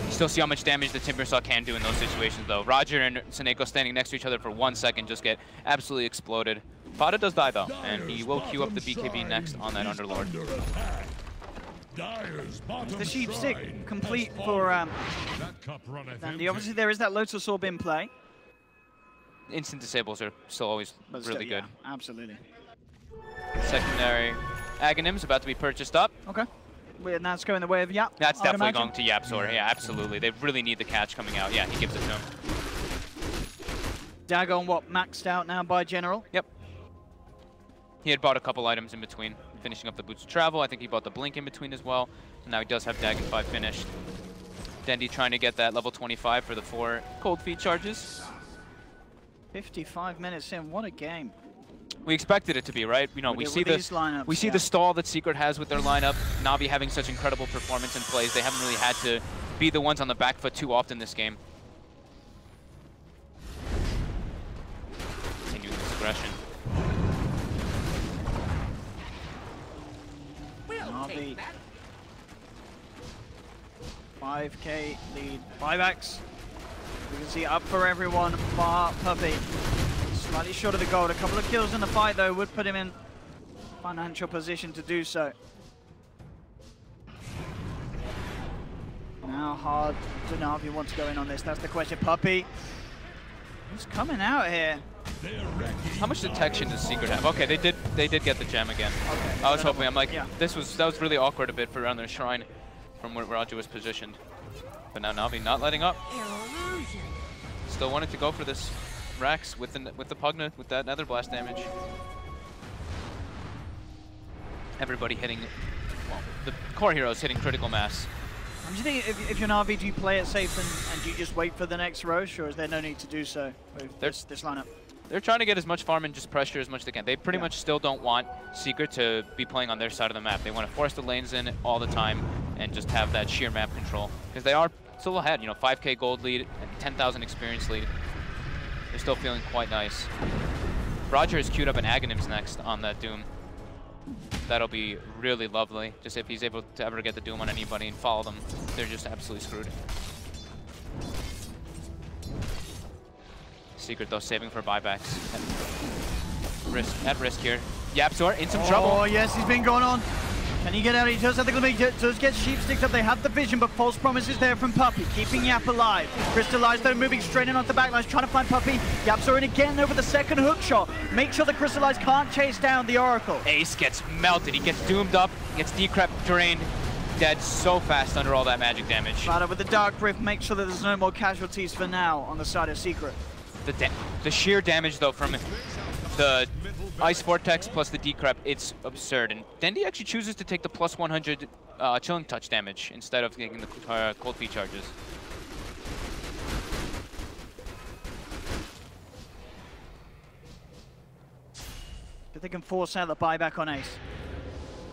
You still see how much damage the Timbersaw can do in those situations, though. Roger and Seneko standing next to each other for 1 second just get absolutely exploded. Fada does die, though, and he will queue up the BKB next on that Underlord. The Sheepstick complete for Dandy. Obviously, there is that Lotus Orb in play. Instant disables are still always really good. Yeah, absolutely. Secondary Aghanims about to be purchased up. Okay. And that's going the way of Yap. That's definitely going to Yapzor. Yeah, absolutely. They really need the catch coming out. Yeah, he gives it to him. Dagon, what, maxed out now by General? Yep. He had bought a couple items in between, finishing up the Boots of Travel. I think he bought the Blink in between as well. And now he does have Dagon 5 finished. Dendy trying to get that level 25 for the 4 Cold Feet charges. 55 minutes in, what a game. We expected it to be, right? You know, we see the stall that Secret has with their lineup. NaVi having such incredible performance in plays. They haven't really had to be the ones on the back foot too often this game. aggression. NaVi. 5k lead. Buybacks. We can see up for everyone, bar Puppy. Slightly short of the gold. A couple of kills in the fight though would put him in financial position to do so. How hard do NaVi want to go in on this? That's the question. Puppy, who's coming out here? How much detection does Secret have? Okay, they did get the gem again. Okay. I was hoping. I'm like, yeah. that was really awkward a bit for around their shrine from where Roger was positioned. But now NaVi not letting up. Still wanted to go for this Rax with the Pugna with that Nether Blast damage. Everybody hitting, well, the core heroes hitting critical mass. Do you think if you're NaVi, do you play it safe and do you just wait for the next Roche, or is there no need to do so with this lineup? They're trying to get as much farm and just pressure as much as they can. They pretty much still don't want Secret to be playing on their side of the map. They want to force the lanes in all the time and just have that sheer map control. Because they are still ahead, you know, 5k gold lead and 10,000 experience lead. They're still feeling quite nice. Roger has queued up an Aghanims next on that Doom. That'll be really lovely. Just if he's able to ever get the Doom on anybody and follow them, they're just absolutely screwed. Secret though, saving for buybacks. At risk here. YapzOr in some trouble. Oh yes, he's been going on. Can he get out? He does have the glimmer, does get sheep sticked up. They have the vision, but false promises there from Puppy, keeping Yap alive. Crystallized though, moving straight in onto the backlines, trying to find Puppy. YapzOr in again over the second hook shot. Make sure the Crystallized can't chase down the Oracle. Ace gets melted. He gets doomed up, gets decrep drained, dead so fast under all that magic damage. Battle with the Dark Rift, make sure that there's no more casualties for now on the side of Secret. The sheer damage though from the Ice Vortex plus the decrep, it's absurd. And Dendi actually chooses to take the plus 100 Chilling Touch damage instead of taking the Cold Feet charges. If they can force out the buyback on Ace,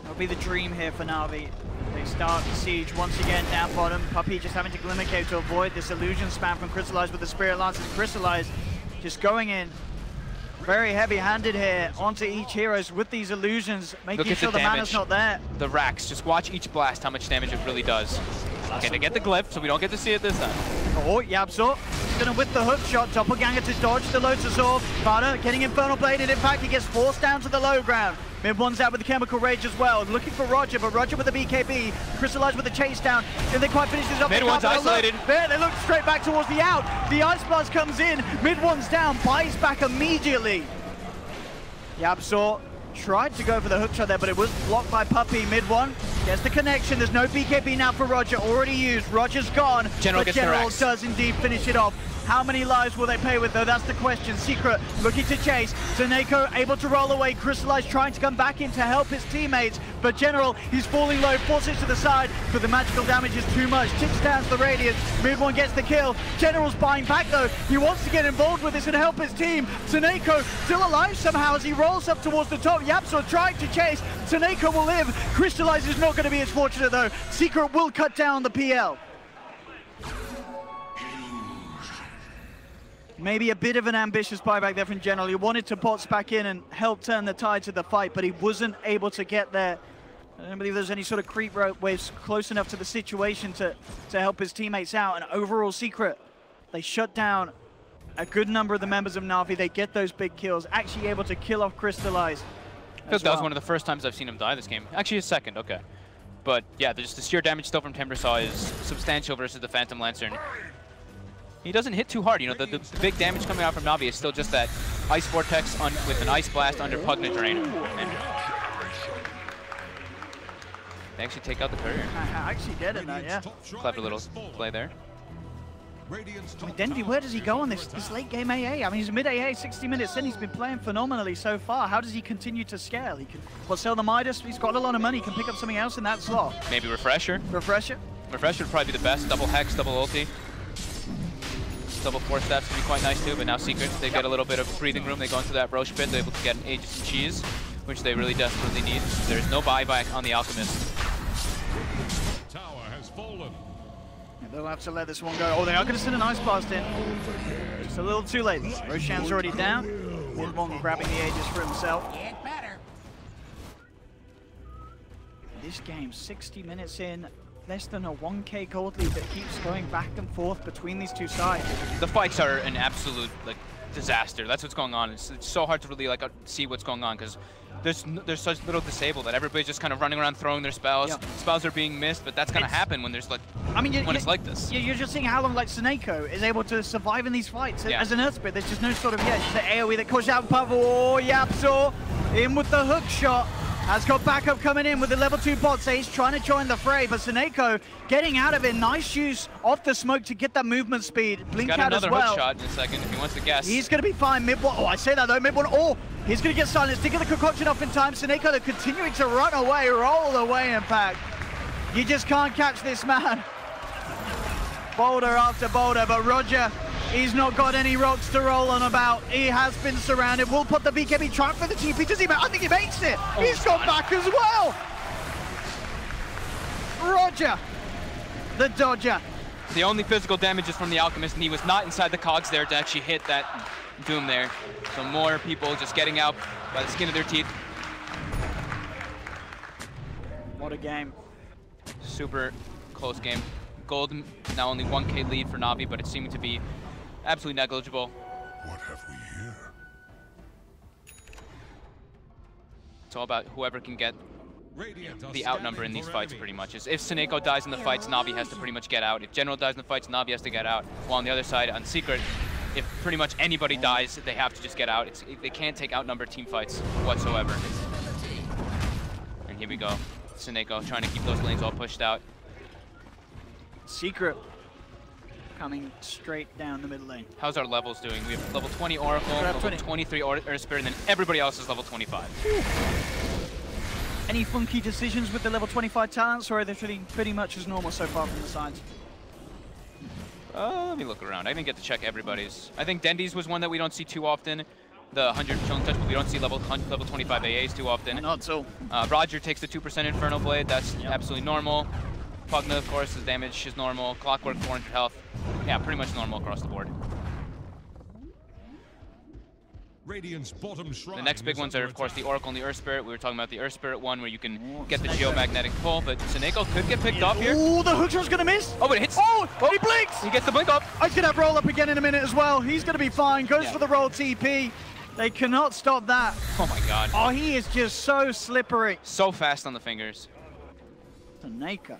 that'll be the dream here for NaVi. They start the siege once again down bottom. Puppy just having to Glimmer Cave to avoid this illusion spam from Crystallized with the Spirit Lances. Crystallized just going in very heavy-handed here onto each heroes with these illusions, making sure the mana's not there. The Rax, just watch each blast, how much damage it really does. Okay, they get the glyph, so we don't get to see it this time. Oh, YapzOr gonna with the hook shot, Doppelganger to dodge the low to Zorb. Vada getting Infernal Bladed, in fact he gets forced down to the low ground. Mid one's out with the Chemical Rage as well, looking for Roger, but Roger with the BKB, Crystallized with the chase down. Did they quite finish this up? Mid one's isolated. There, they look straight back towards the out. The Ice Blast comes in, mid one's down, buys back immediately. YapzOr tried to go for the hook shot there, but it was blocked by Puppy. Mid one gets the connection. There's no BKB now for Roger, already used. Roger's gone, but General does indeed finish it off. How many lives will they pay with though? That's the question. Secret looking to chase. Zaneko able to roll away. Crystallized trying to come back in to help his teammates. But General, he's falling low, forces to the side, but the magical damage is too much. Ticks down the Radiance. Mid one gets the kill. General's buying back though. He wants to get involved with this and help his team. Zaneko still alive somehow as he rolls up towards the top. YapzOr trying to chase. Zaneko will live. Crystallized is not going to be as fortunate though. Secret will cut down the PL. Maybe a bit of an ambitious buyback there from General. He wanted to bots back in and help turn the tides of the fight, but he wasn't able to get there. I don't believe there's any sort of creep waves close enough to the situation to help his teammates out. And overall, Secret, they shut down a good number of the members of NaVi. They get those big kills, actually able to kill off Crystallized. I feel that was one of the first times I've seen him die this game. Actually, his second, okay. But yeah, just the sheer damage still from Timbersaw is substantial versus the Phantom Lantern. He doesn't hit too hard, you know, the big damage coming out from NaVi is still just that Ice Vortex with an Ice Blast under Pugna Drain. And they actually take out the courier. I actually did in that, yeah. Clever little play there. I mean, Dendi, where does he go on this late game AA? I mean, he's mid AA, 60 minutes in, he's been playing phenomenally so far. How does he continue to scale? He can, well, sell the Midas, he's got a lot of money, he can pick up something else in that slot. Maybe Refresher. Refresher? Refresher would probably be the best. Double Hex, double ulti. Double Force Staff's gonna be quite nice too, but now Secret, they get a little bit of breathing room. They go into that Roche pit, they're able to get an Aegis and Cheese, which they really desperately need. There's no buyback on the Alchemist. Tower has fallen. Yeah, they'll have to let this one go. Oh, they are gonna send an Ice Blast in. Just a little too late. Roshan's already down. Midmon grabbing the Aegis for himself. Get better. This game, 60 minutes in, less than a 1k gold lead that keeps going back and forth between these two sides. The fights are an absolute disaster. That's what's going on. It's so hard to really see what's going on because there's such little disable that everybody's just kind of running around throwing their spells. Yep. Spells are being missed, but that's gonna happen when there's when it's like this. You're just seeing how long Seneko is able to survive in these fights. Yeah. As an Earth Spirit, there's just no sort of the AoE that calls out Pavel. Oh, Yapzor in with the hook shot. Has got backup coming in with the level 2 bot. He's trying to join the fray, but Seneko getting out of it. Nice use off the smoke to get that movement speed. Blink out as well. Got another hook shot in a second if he wants to guess. He's going to be fine. Mid-1. Oh, I say that though. Mid-1. Oh, he's going to get silenced. Taking the concoction off in time. Seneko continuing to run away, roll away, in fact. You just can't catch this man. Boulder after boulder, but Roger, he's not got any rocks to roll on about. He has been surrounded. Will put the BKB trying for the TP. Does he? I think he makes it. Oh, he's gone back as well. Roger, the Dodger. The only physical damage is from the Alchemist, and he was not inside the cogs there to actually hit that Doom there. So more people just getting out by the skin of their teeth. What a game. Super close game. Gold, now only 1k lead for NaVi, but it's seeming to be absolutely negligible. What have we here? It's all about whoever can get Radiant are the outnumber in scanning these for fights, enemies. pretty much. If Seneko dies in the fights, NaVi has to pretty much get out. If General dies in the fights, NaVi has to get out. While on the other side, on Secret, if pretty much anybody dies, they have to just get out. They can't take outnumbered team fights whatsoever. And here we go. Seneko trying to keep those lanes all pushed out. Secret coming straight down the middle lane. How's our levels doing? We have level 20 Oracle, level 23 Earth Spirit, and then everybody else is level 25. Any funky decisions with the level 25 talents, or are they pretty much as normal so far from the sides? Let me look around. I didn't get to check everybody's. I think Dendy's was one that we don't see too often. The 100 Chilling Touch, but we don't see level 25 AAs too often. Not so. Roger takes the 2% Infernal Blade. That's absolutely normal. Pugna, of course, his damage is normal. Clockwork, 400 health. Yeah, pretty much normal across the board. Radiant's bottom shrine The next big ones are, of course, the Oracle and the Earth Spirit. We were talking about the Earth Spirit one, where you can get the geomagnetic pull, but Seneko could get picked off here. Oh, the hook shot's gonna miss. Oh, but it hits. Oh, he blinks. He gets the blink up. I could have roll up again in a minute as well. He's gonna be fine. Goes for the roll TP. They cannot stop that. Oh my god. Oh, he is just so slippery. So fast on the fingers. Seneko.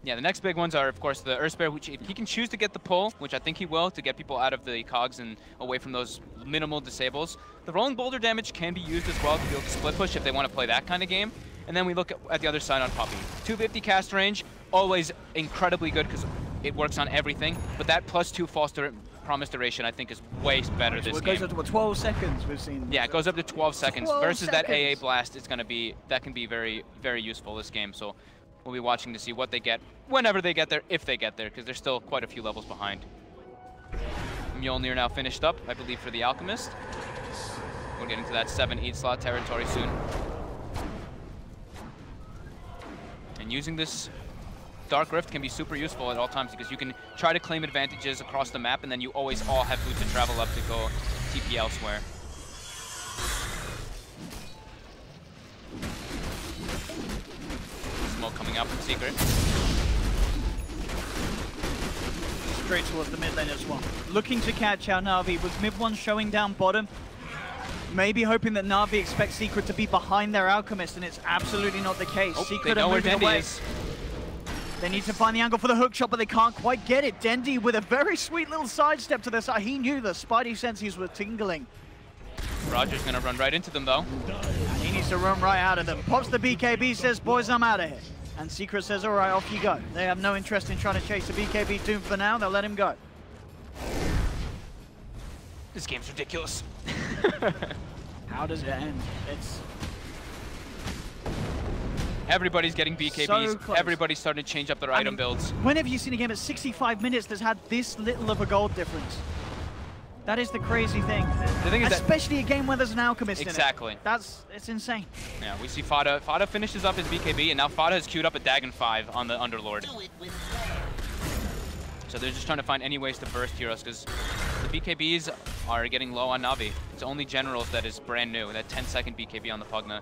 Yeah, the next big ones are, of course, the Earth Spirit, which if he can choose to get the pull, which I think he will, to get people out of the cogs and away from those minimal disables. The rolling boulder damage can be used as well to be able to split push if they want to play that kind of game. And then we look at the other side on Poppy. 250 cast range, always incredibly good because it works on everything. But that +2 false promise duration, I think, is way better this game. It goes up to what, 12 seconds we've seen. Yeah, it goes up to 12 seconds. 12 versus that AA seconds. blast. It's gonna be, that can be very, very useful this game. So we'll be watching to see what they get whenever they get there, if they get there, because they're still quite a few levels behind. Mjolnir now finished up, I believe, for the Alchemist. We're getting to that 7-8 slot territory soon. And using this Dark Rift can be super useful at all times because you can try to claim advantages across the map, and then you always all have boots to travel up to go TP elsewhere. Smoke coming out from Secret. Straight towards the mid lane as well. Looking to catch out NaVi with mid-1 showing down bottom. Maybe hoping that NaVi expects Secret to be behind their Alchemist, and it's absolutely not the case. Oh, Secret they know are where moving Dendy away. is. They need to find the angle for the hook shot, but they can't quite get it. Dendy with a very sweet little sidestep to the side. He knew the spidey senses were tingling. Roger's gonna run right into them though. And he needs to run right out of them. Pops the BKB, says, boys, I'm out of here. And Secret says, all right, off you go. They have no interest in trying to chase the BKB Doom for now. They'll let him go. This game's ridiculous. How does it end? It's Everybody's getting BKBs. So close. Everybody's starting to change up their item builds. When have you seen a game at 65 minutes that's had this little of a gold difference? That is the crazy thing. The thing is especially a game where there's an Alchemist Exactly. in it. It's insane. Yeah, we see Fada. Fada finishes up his BKB, and now Fada has queued up a Dagon 5 on the Underlord. So they're just trying to find any ways to burst heroes, because The BKBs are getting low on NaVi. It's only Generals that is brand new. That 10-second BKB on the Pugna.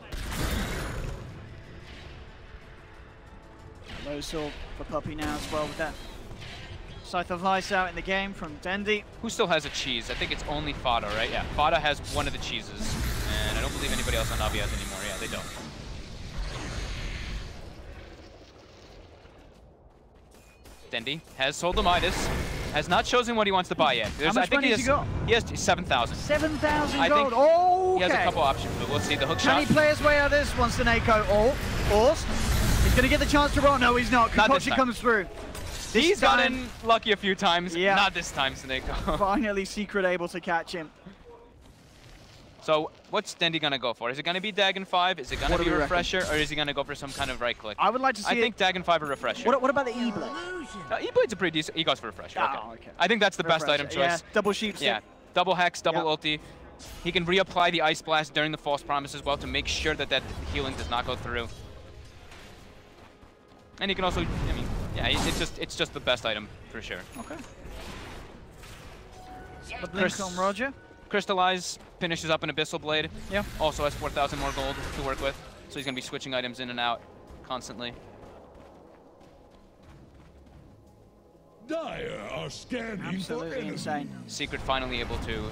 Low sword for Puppey now as well with that. Scythe of Lice out in the game from Dendi. Who still has a cheese? I think it's only Fada, right? Yeah, Fada has one of the cheeses. And I don't believe anybody else on NaVi has anymore. Yeah, they don't. Dendi has sold the Midas. Has not chosen what he wants to buy yet. How much money has he got? He has 7,000. 7,000 gold. Oh, he has a couple options, but we'll see. The hook shot. Can he play his way out of this one, Seneko? Or he's going to get the chance to roll. No, he's not. Kokochi comes through. He's gotten lucky a few times. Yeah. Not this time, Seneko. Finally, Secret able to catch him. So, what's Dendi going to go for? Is it going to be Dagon 5? Is it going to be Refresher? Or is he going to go for some kind of right click? I would like to see I think Dagon 5 or Refresher. What about the E-Blade? E-Blade's a pretty decent... He goes for Refresher. Oh, okay. I think that's the best item choice. Yeah, double sheep stick. Yeah, double Hex, double ulti. He can reapply the Ice Blast during the False Promise as well to make sure that that healing does not go through. And he can also... I mean, yeah, it's just the best item for sure. Okay. The blink on Roger. Crystallize finishes up an Abyssal Blade. Yeah. Also has 4,000 more gold to work with. So he's going to be switching items in and out constantly. Dire are scanning Absolutely for enemies. insane. Secret finally able to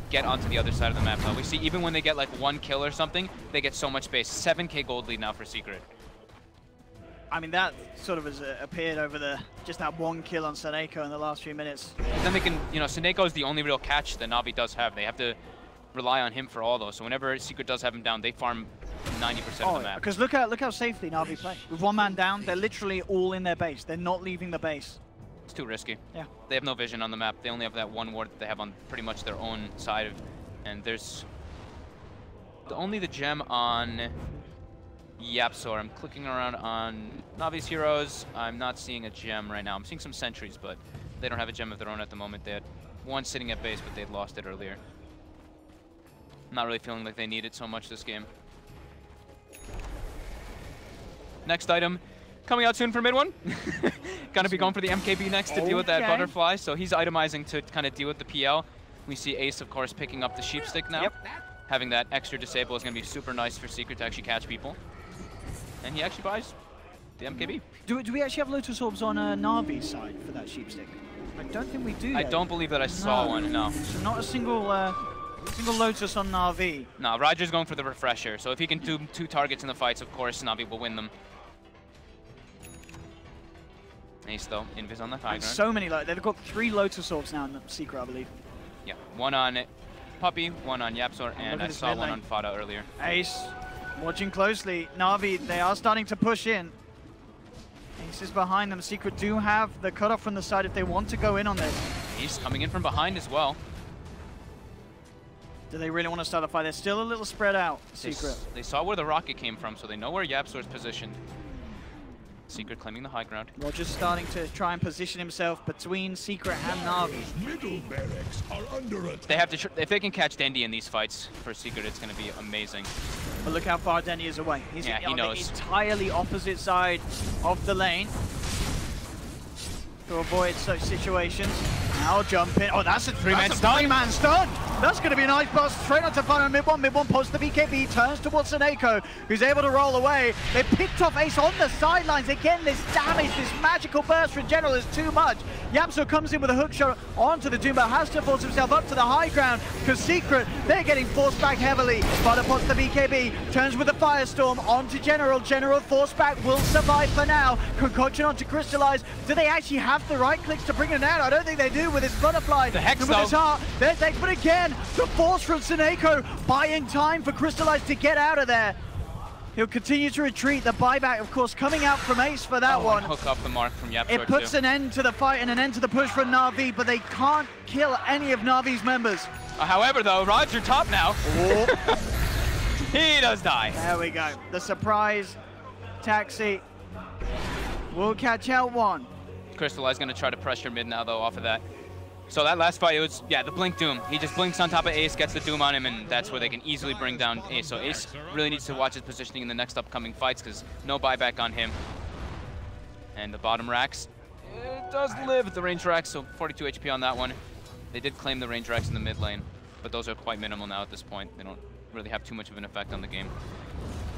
get onto the other side of the map now. We see even when they get like one kill or something, they get so much space. 7k gold lead now for Secret. I mean, that sort of has appeared over just that one kill on Seneko in the last few minutes. Then they can, you know, Seneko is the only real catch that NaVi does have. They have to rely on him for all those. So whenever Secret does have him down, they farm 90% of the map. Because look how safely NaVi play. With one man down, they're literally all in their base. They're not leaving the base. It's too risky. Yeah. They have no vision on the map. They only have that one ward that they have on pretty much their own side. And there's only the gem on YapzOr. I'm clicking around on NaVi's heroes. I'm not seeing a gem right now. I'm seeing some sentries, but they don't have a gem of their own at the moment. They had one sitting at base, but they'd lost it earlier. I'm not really feeling like they need it so much this game. Next item coming out soon for mid one. Gonna be going for the MKB next to deal with that butterfly. So he's itemizing to kind of deal with the PL. We see Ace, of course, picking up the sheep stick now. Yep. Having that extra disable is gonna be super nice for Secret to actually catch people. And he actually buys the MKB. Do we actually have Lotus Orbs on NaVi's side for that sheep stick? I don't think we do. I don't believe that I saw one, no. So not a single Lotus on NaVi. No, Roger's going for the Refresher. So if he can do 2 targets in the fights, of course, NaVi will win them. Ace though, invis on the high ground. So many, they've got 3 Lotus Orbs now in the Secret, I believe. Yeah, one on Puppey, one on YapzOr, and I saw one on Fada earlier. Ace, watching closely. NaVi, they are starting to push in. Ace is behind them. Secret do have the cutoff from the side if they want to go in on this. Ace coming in from behind as well. Do they really want to start a fight? They're still a little spread out, Secret. They saw where the rocket came from, so they know where YapzOr's positioned. Secret claiming the high ground. Roger's starting to try and position himself between Secret and NaVi. Middle barracks are under attack. They have to, if they can catch Dendi in these fights for Secret, it's going to be amazing. But look how far Dendi is away. He's he on knows. the entirely opposite side of the lane to avoid such situations. Now jump in. Oh, that's a 3-man stun. 3-man stun. That's going to be a nice bust straight onto Fada mid one. Mid one posts the BKB, turns towards Seneko, who's able to roll away. They picked off Ace on the sidelines. Again, this damage, this magical burst for General is too much. YapzOr comes in with a hook shot onto the Doom, but has to force himself up to the high ground because Secret, they're getting forced back heavily. Fada pots the BKB, turns with the Firestorm onto General. General forced back, will survive for now. Concoction onto Crystallize. Do they actually have the right clicks to bring it down? I don't think they do with this butterfly. The Hex, and with his heart, but again, the force from Seneko, buying time for Crystallize to get out of there. He'll continue to retreat. The buyback, of course, coming out from Ace for that one. Hook up the mark from YapzOr. It puts an end to the fight and an end to the push from NaVi, but they can't kill any of NaVi's members. However, though, Roger top now. He does die. There we go. The surprise taxi will catch out one. Crystallize going to try to pressure mid now, though, off of that. So that last fight, it was, yeah, the Blink Doom. He just blinks on top of Ace, gets the Doom on him, and that's where they can easily bring down Ace. So Ace really needs to watch his positioning in the next upcoming fights because no buyback on him. And the bottom racks, it does live at the range racks, so 42 HP on that one. They did claim the range racks in the mid lane, but those are quite minimal now at this point. They don't really have too much of an effect on the game.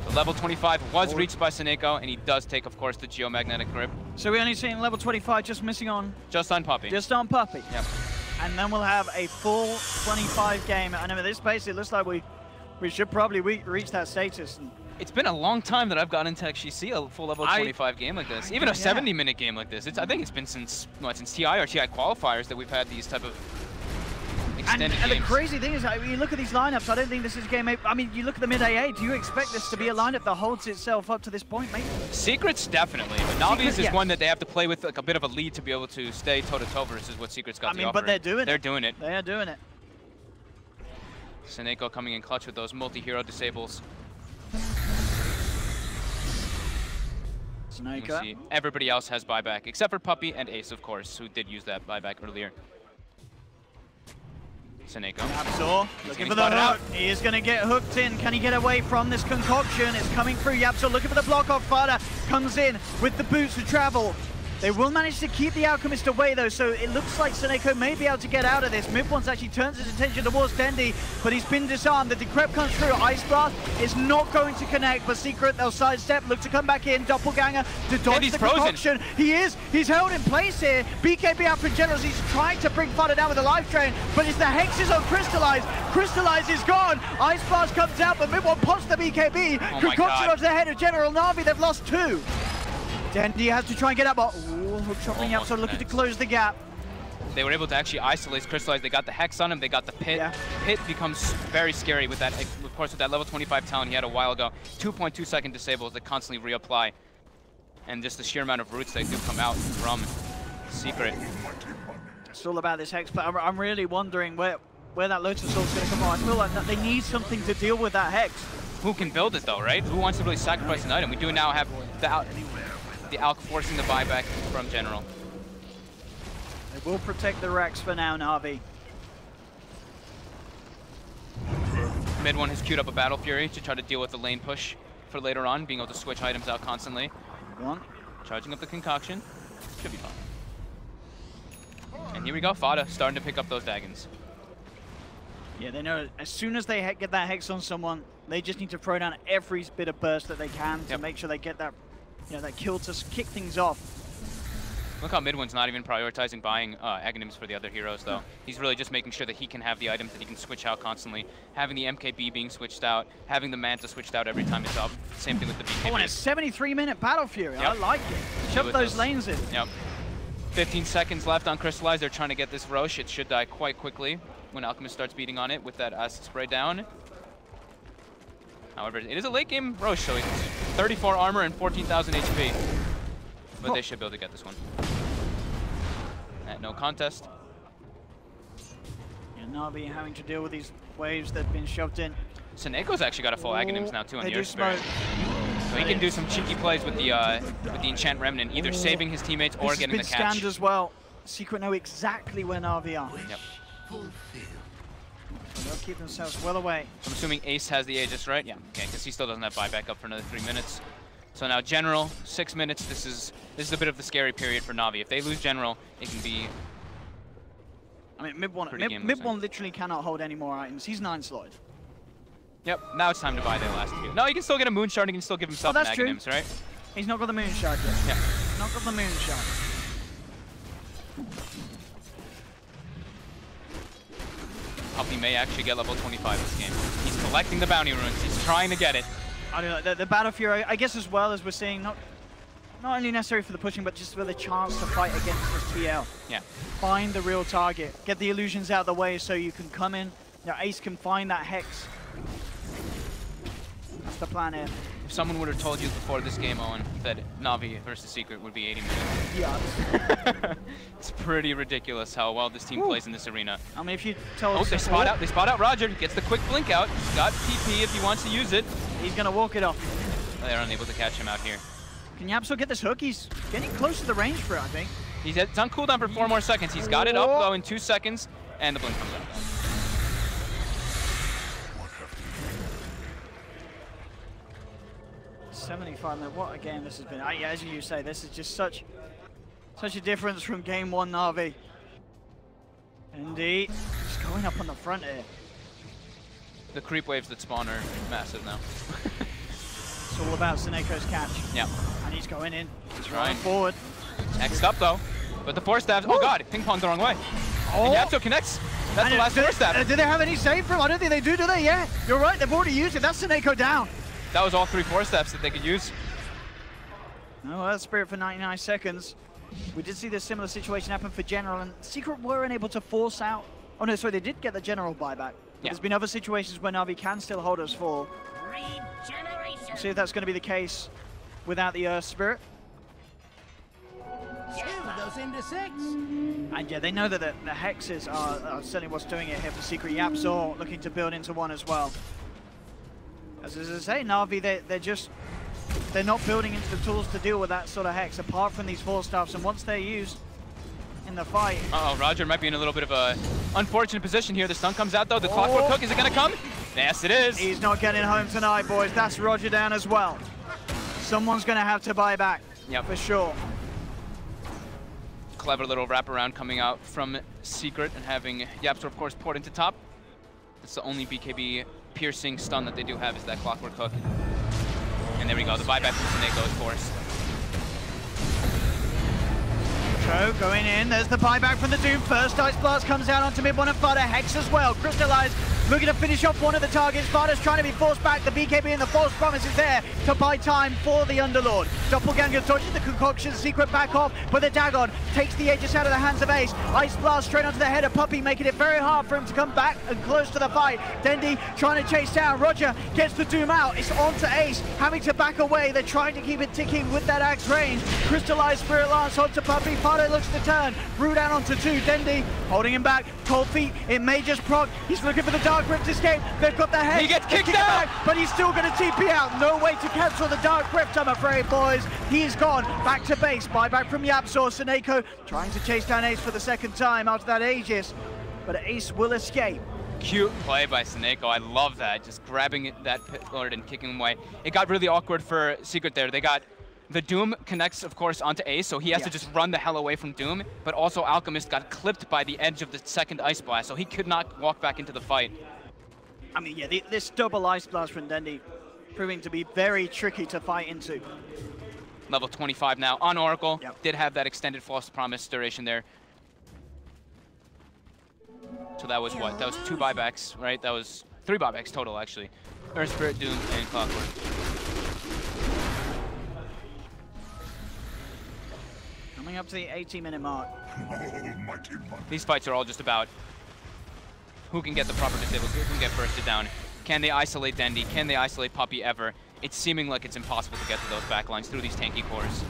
The level 25 was reached by Seneko, and he does take, of course, the geomagnetic grip. So we're only seeing level 25 just missing on... Just on Puppey. Just on Puppey. Yep. And then we'll have a full 25 game. And at this pace, it looks like we should probably reach that status. It's been a long time that I've gotten to actually see a full level 25 game like this. Even a 70-minute game like this. I think it's been since TI or TI qualifiers that we've had these type of extended games. And the crazy thing is, you look at these lineups, I don't think this is game 8. I mean, you look at the mid AA, do you expect this to be a lineup that holds itself up to this point, mate? Secrets, definitely. But NaVi's is one that they have to play with like a bit of a lead to be able to stay toe-to-toe versus what Secrets got to offer. But they're doing it. They're doing it. They are doing it. Seneko coming in clutch with those multi-hero disables. Seneko. Everybody else has buyback, except for Puppey and Ace, of course, who did use that buyback earlier. Seneko. Yapzor looking for the hook. He is going to get hooked in. Can he get away from this concoction? It's coming through. Yapzor looking for the block off. Fada comes in with the boots to travel. They will manage to keep the Alchemist away, though, so it looks like Seneko may be able to get out of this. Mid-Ones actually turns his attention towards Dendi, but he's been disarmed. The Decrep comes through. Ice Blast is not going to connect, but Secret, they'll sidestep, look to come back in. Doppelganger to dodge the concoction. He is. He's held in place here. BKB out for Generals. He's trying to bring Fada down with a life drain, but it's the Hexes on Crystallize. Crystallize is gone. Ice Blast comes out, but Mid-One pops the BKB. Concoction onto the head of General NaVi. They've lost 2. Dendi has to try and get up, but hook shot from Yapzor looking to close the gap. They were able to actually isolate Crystallize. They got the Hex on him, they got the Pit. Yeah. Pit becomes very scary with that, of course, with that level 25 talent he had a while ago. 2.2 second disables that constantly reapply. And just the sheer amount of roots that do come out from Secret. It's all about this Hex, but I'm really wondering where that Lotus Soul is going to come on. I feel like they need something to deal with that Hex. Who can build it though, right? Who wants to really sacrifice an item? We do now have the Alk forcing the buyback from General. They will protect the Rex for now, NaVi. Mid-One has queued up a Battle Fury to try to deal with the lane push for later on, being able to switch items out constantly. Charging up the concoction. Should be fine. And here we go, Fada starting to pick up those Daggons. Yeah, they know as soon as they get that Hex on someone, they just need to throw down every bit of burst that they can to make sure they get that, that kill to kick things off. Look how Mid-One's not even prioritizing buying Aghanims for the other heroes, though. He's really just making sure that he can have the items that he can switch out constantly. Having the MKB being switched out, having the Manta switched out every time it's up. Same thing with the BKB. Oh, and a 73-minute Battle Fury. I like it. Shove those lanes in. Yep. 15 seconds left on Crystallize. They're trying to get this Roche. It should die quite quickly when Alchemist starts beating on it with that acid spray down. However, it is a late game Roche, so it's 34 armor and 14,000 HP. But they should be able to get this one. No contest. Yeah, NaVi having to deal with these waves that have been shoved in. Seneko's actually got a full Aghanims now too on the Earth Spirit. Smoke. So he can do some cheeky plays with the Enchant Remnant, either saving his teammates or getting the catch. Scanned as well. Secret know exactly where NaVi are. Yep. They'll keep themselves well away. So I'm assuming Ace has the Aegis, right? Yeah, okay, because he still doesn't have buyback up for another 3 minutes. So now General, 6 minutes. This is a bit of the scary period for NaVi. If they lose General, it can be. I mean, Mid-One literally cannot hold any more items. He's 9 slotted. Yep, now it's time to buy their last few. No, he can still get a Moonshard. He can still give himself an Aghanims, right? He's not got the Moonshard yet. Yeah. He's not got the Moonshard. Puppey may actually get level 25 this game. He's collecting the bounty runes. He's trying to get it. I don't know, the Battle Fury, I guess as well as we're seeing, not only necessary for the pushing, but just for the chance to fight against this TL. Yeah. Find the real target. Get the illusions out of the way so you can come in. Ace can find that Hex. That's the plan here. If someone would have told you before this game, Owen, that NaVi versus Secret would be 80 minutes. Yeah. It's pretty ridiculous how well this team plays in this arena. I mean, if you tell us... They spot out Roger. Gets the quick blink out. He's got PP if he wants to use it. He's going to walk it off. They're unable to catch him out here. Can Yapzor get this hook? He's getting close to the range for it, I think. It's on cooldown for 4 more seconds. He's got it up, though, in 2 seconds, and the blink comes out. 75 minutes. What a game this has been. Yeah, as you say, this is just such a difference from game 1 NaVi. Indeed. He's going up on the front here. The creep waves that spawn are massive now. It's all about Seneco's catch. Yeah. And he's going in. He's Right. running forward. Next up though. But the force stabs. Oh god, ping pong's the wrong way. Oh. And Yapso connects. That's the last force stab. Do they have any save for him? I don't think they do they? Yeah. You're right, they've already used it. That's Seneco down. That was all 3 force steps that they could use. No, that's Spirit for 99 seconds. We did see this similar situation happen for General, and Secret weren't able to force out. Oh no, sorry, they did get the General buyback. Yeah. There's been other situations where NaVi can still hold us full. See if that's going to be the case without the Earth Spirit. 2 goes into 6. And yeah, they know that the Hexes are certainly what's doing it here for Secret. Yapzor looking to build into 1 as well. As I say, NaVi, they're not building into the tools to deal with that sort of Hex, apart from these 4 staffs, and once they're used in the fight. Uh-oh, Roger might be in a little bit of a unfortunate position here. The stun comes out though. The clockwork hook, is it gonna come? Yes, it is. He's not getting home tonight, boys. That's Roger down as well. Someone's gonna have to buy back, for sure. Clever little wraparound coming out from Secret and having Yapzor, of course, poured into top. That's the only BKB piercing stun that they do have is that clockwork hook. And there we go, the buyback from Seneco, of course. Going in, there's the buyback from the Doom. First Ice Blast comes out onto mid 1 and Fada. Hex as well. Crystallize looking to finish off 1 of the targets. Fada's trying to be forced back. The BKB and the false promise is there to buy time for the Underlord. Doppelganger dodges the concoction. Secret back off, but the Dagon takes the Aegis out of the hands of Ace. Ice Blast straight onto the head of Puppey, making it very hard for him to come back and close to the fight. Dendi trying to chase down. Roger gets the Doom out. It's onto Ace, having to back away. They're trying to keep it ticking with that axe range. Crystallized Spirit Lance onto Puppey. Fada looks to turn. Brew down onto 2. Dendi holding him back. Cold feet. It may just proc. He's looking for the Dark Rift escape. They've got the head. He gets kicked out. Back, but he's still going to TP out. No way to cancel the Dark Rift, I'm afraid, boys. He's gone. Back to base. Buyback from Yapzor. Seneco trying to chase down Ace for the 2nd time after that Aegis. But Ace will escape. Cute play by Seneco. I love that. Just grabbing that Pit Lord and kicking him away. It got really awkward for Secret there. They got the Doom connects, of course, onto Ace, so he has to just run the hell away from Doom. But also Alchemist got clipped by the edge of the 2nd Ice Blast, so he could not walk back into the fight. I mean, yeah, this double Ice Blast from Dendi proving to be very tricky to fight into. Level 25 now on Oracle. Yep. Did have that extended false promise duration there. So that was what? That was 2 buybacks, right? That was 3 buybacks total, actually. Earth Spirit, Doom, and Clockwork. Coming up to the 80-minute mark. These fights are all just about who can get the proper disables, who can get bursted down. Can they isolate Dendi? Can they isolate Puppey ever? It's seeming like it's impossible to get to those backlines through these tanky cores.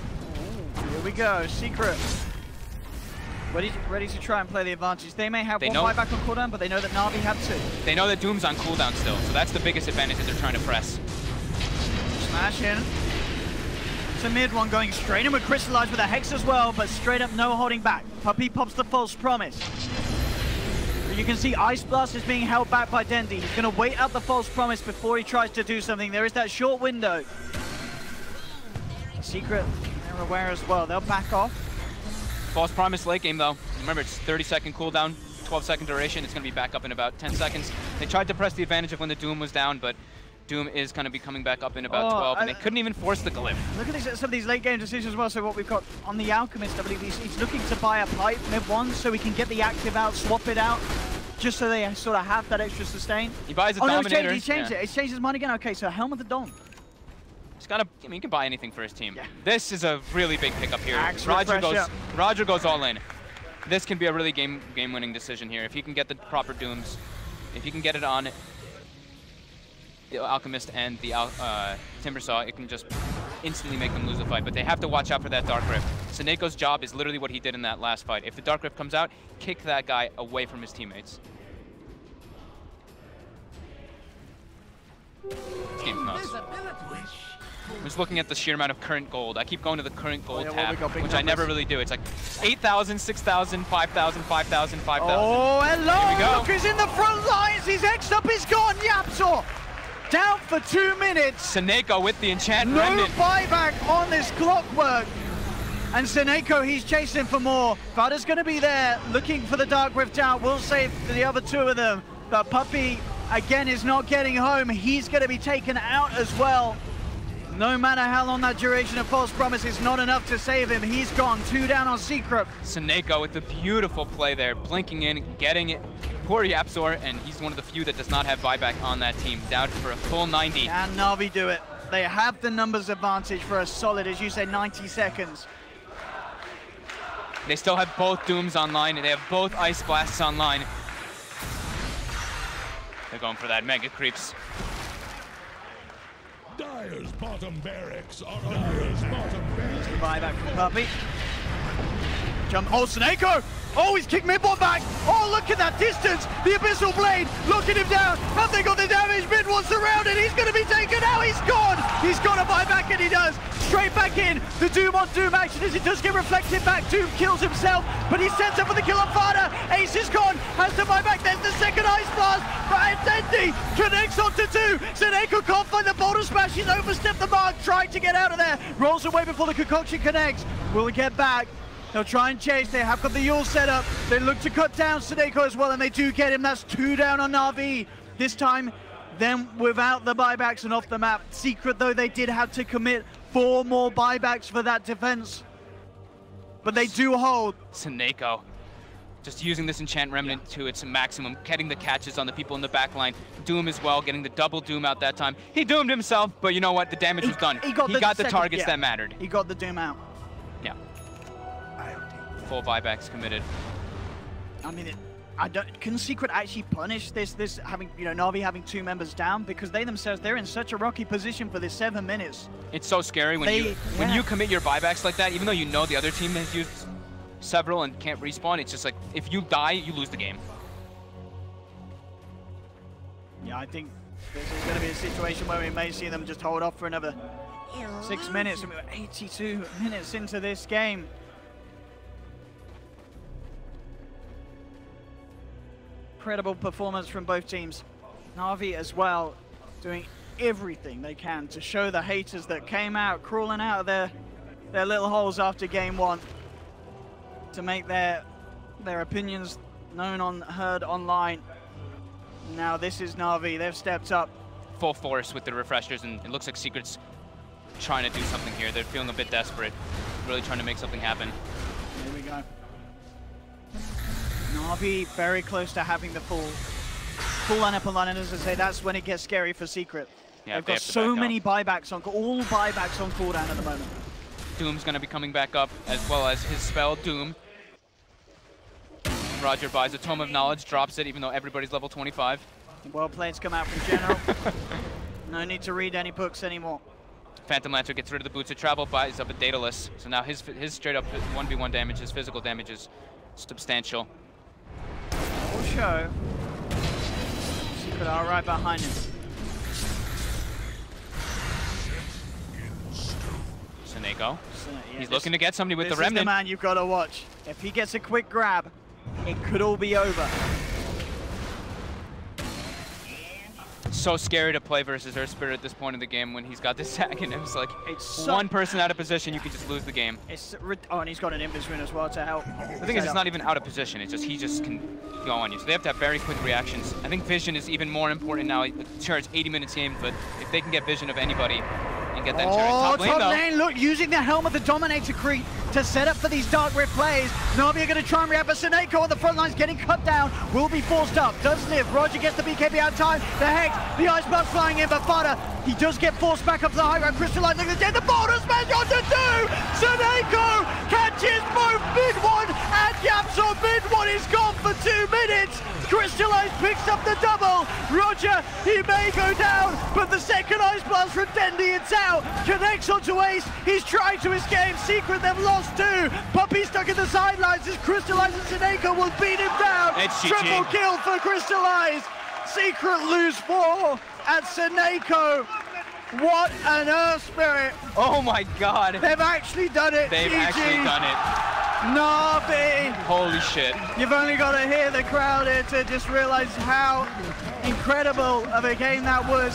Here we go, Secret. Ready to try and play the advantage. They may have 1 buyback on cooldown, but they know that NaVi have 2. They know that Doom's on cooldown still, so that's the biggest advantage that they're trying to press. Smash in. It's a mid 1 going straight in with Crystallize with a Hex as well, but straight up no holding back. Puppey pops the false promise. You can see Ice Blast is being held back by Dendi. He's going to wait out the false promise before he tries to do something. There is that short window. Secret, they're aware as well. They'll back off. False promise late game though. Remember, it's 30-second cooldown, 12-second duration. It's going to be back up in about 10 seconds. They tried to press the advantage of when the Doom was down, but Doom is going to be coming back up in about 12, and they couldn't even force the glyph. Look at some of these late game decisions as well. So what we've got on the Alchemist, I believe he's looking to buy a pipe mid 1 so he can get the active out, swap it out, just so they sort of have that extra sustain. He buys a No, Dominator. he's changed it. He's changed his mind again. Okay, so Helm of the Dawn. He's got I mean, he can buy anything for his team. Yeah. This is a really big pickup here. Axe Roger goes all in. This can be a really game-winning decision here. If he can get the proper Dooms, if he can get it on the Alchemist and the Timbersaw, it can just instantly make them lose the fight. But they have to watch out for that Dark Rift. Seneco's job is literally what he did in that last fight. If the Dark Rift comes out, kick that guy away from his teammates. This game's nuts. I'm just looking at the sheer amount of current gold. I keep going to the current gold tab, which I never really do. It's like 8,000, 6,000, 5,000, 5,000, 5,000. Oh, hello! Here we go. Look who's in the front lines! His X-Up is gone! Yapzor! Down for 2 minutes! Seneco with the enchant No remnant. buyback on this Clockwork! And Seneko, he's chasing for more. Fada's going to be there, looking for the Dark Rift out. We'll save the other two of them. But Puppey, again, is not getting home. He's going to be taken out as well. No matter how long that duration of False Promise is not enough to save him. He's gone, 2 down on Secret. Seneko with the beautiful play there, blinking in, getting it. Poor Yapzor, and he's one of the few that does not have buyback on that team. Down for a full 90. Can NaVi do it? They have the numbers advantage for a solid, as you said, 90 seconds. They still have both Dooms online, and they have both Ice Blasts online. They're going for that Mega Creeps. Dire's bottom barracks are Dire's bottom barracks. Buyback from Puppey. Jump, oh, Seneko! Oh, he's kicked mid-one back! Oh, look at that distance! The Abyssal Blade, looking him down! Have they got the damage? Mid-one surrounded, he's gonna be taken out, he's gone! He's got a buyback, and he does! Straight back in, the Doom on Doom action as it does get reflected back. Doom kills himself, but he sets up for the kill on Fada. Ace is gone, has to buy back, there's the second Ice Blast, but Dendi connects onto 2. Seneko can't find the Boulder Smash, he's overstepped the mark, trying to get out of there. Rolls away before the concoction connects. Will he get back? They'll try and chase, they have got the Yule set up. They look to cut down Seneko as well, and they do get him. That's 2 down on NaVi. This time, then without the buybacks and off the map. Secret, though, they did have to commit 4 more buybacks for that defense. But they do hold. Seneko just using this Enchant Remnant to its maximum, getting the catches on the people in the back line. Doom as well, getting the double Doom out that time. He doomed himself, but you know what? The damage was done. He got the targets that mattered. He got the Doom out. Yeah. 4 buybacks committed. I mean, can Secret actually punish this having, you know, NaVi having 2 members down? Because they themselves, they're in such a rocky position for this 7 minutes. It's so scary when you commit your buybacks like that, even though you know the other team has used several and can't respawn. It's just like, if you die, you lose the game. Yeah, I think this is going to be a situation where we may see them just hold off for another 6 minutes. And we're 82 minutes into this game. Incredible performance from both teams. NaVi as well, doing everything they can to show the haters that came out, crawling out of their little holes after game 1, to make their opinions known heard online. Now this is NaVi, they've stepped up. Full force with the refreshers, and it looks like Secret's trying to do something here. They're feeling a bit desperate, really trying to make something happen. Here we go. NaVi very close to having the full lineup online, and as I say, that's when it gets scary for Secret. Yeah, they've got so many buybacks on, all buybacks on cooldown at the moment. Doom's gonna be coming back up, as well as his spell, Doom. Roger buys a Tome of Knowledge, drops it, even though everybody's level 25. Well played to come out from General. No need to read any books anymore. Phantom Lancer gets rid of the Boots of Travel, buys up a Daedalus. So now his straight up 1v1 damage, his physical damage is substantial. Full show. Secret are right behind him. Seneko. He's looking to get somebody with the Remnant. This is the man you've got to watch. If he gets a quick grab, it could all be over. So scary to play versus Earth Spirit at this point in the game when he's got this sack in him. It's like, one person out of position, you can just lose the game. Oh, and he's got an Invis Rune as well to help. The thing is, it's not even out of position. It's just, he just can go on you. So they have to have very quick reactions. I think vision is even more important now. Sure, it's 80 minutes game, but if they can get vision of anybody and get that top lane, look, using the Helm of the Dominator creep to set up for these Dark Rift plays. NaVi are going to try and react, but Seneko on the front lines getting cut down, will be forced up, does live. Roger gets the BKB out of time, the Hex, the Ice Blast flying in, but Fada, he does get forced back up to the high ground. Crystalline looking dead, the Boulder Smash onto 2! Seneko catches both mid-one and Yapzor. Mid-one is gone for 2 minutes. Crystalline picks up the double. Roger, he may go down, but the second Ice Blast from Dendi, it's out. Connects onto Ace, he's trying to escape. Secret, they've lost 2. Puppey stuck in the sidelines as Crystallize and Seneko will beat him down. It's Triple kill for Crystallize. Secret lose 4 at Seneko. What an Earth Spirit. Oh my god. They've actually done it. They've actually done it. NaVi. Holy shit. You've only got to hear the crowd here to just realize how incredible of a game that was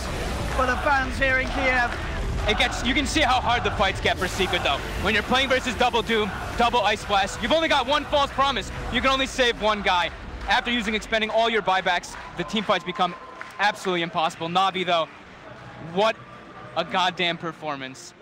for the fans here in Kiev. You can see how hard the fights get for Secret though. When you're playing versus double Doom, double Ice Blast, you've only got one false promise. You can only save one guy. After expending all your buybacks, the team fights become absolutely impossible. NaVi though, what a goddamn performance.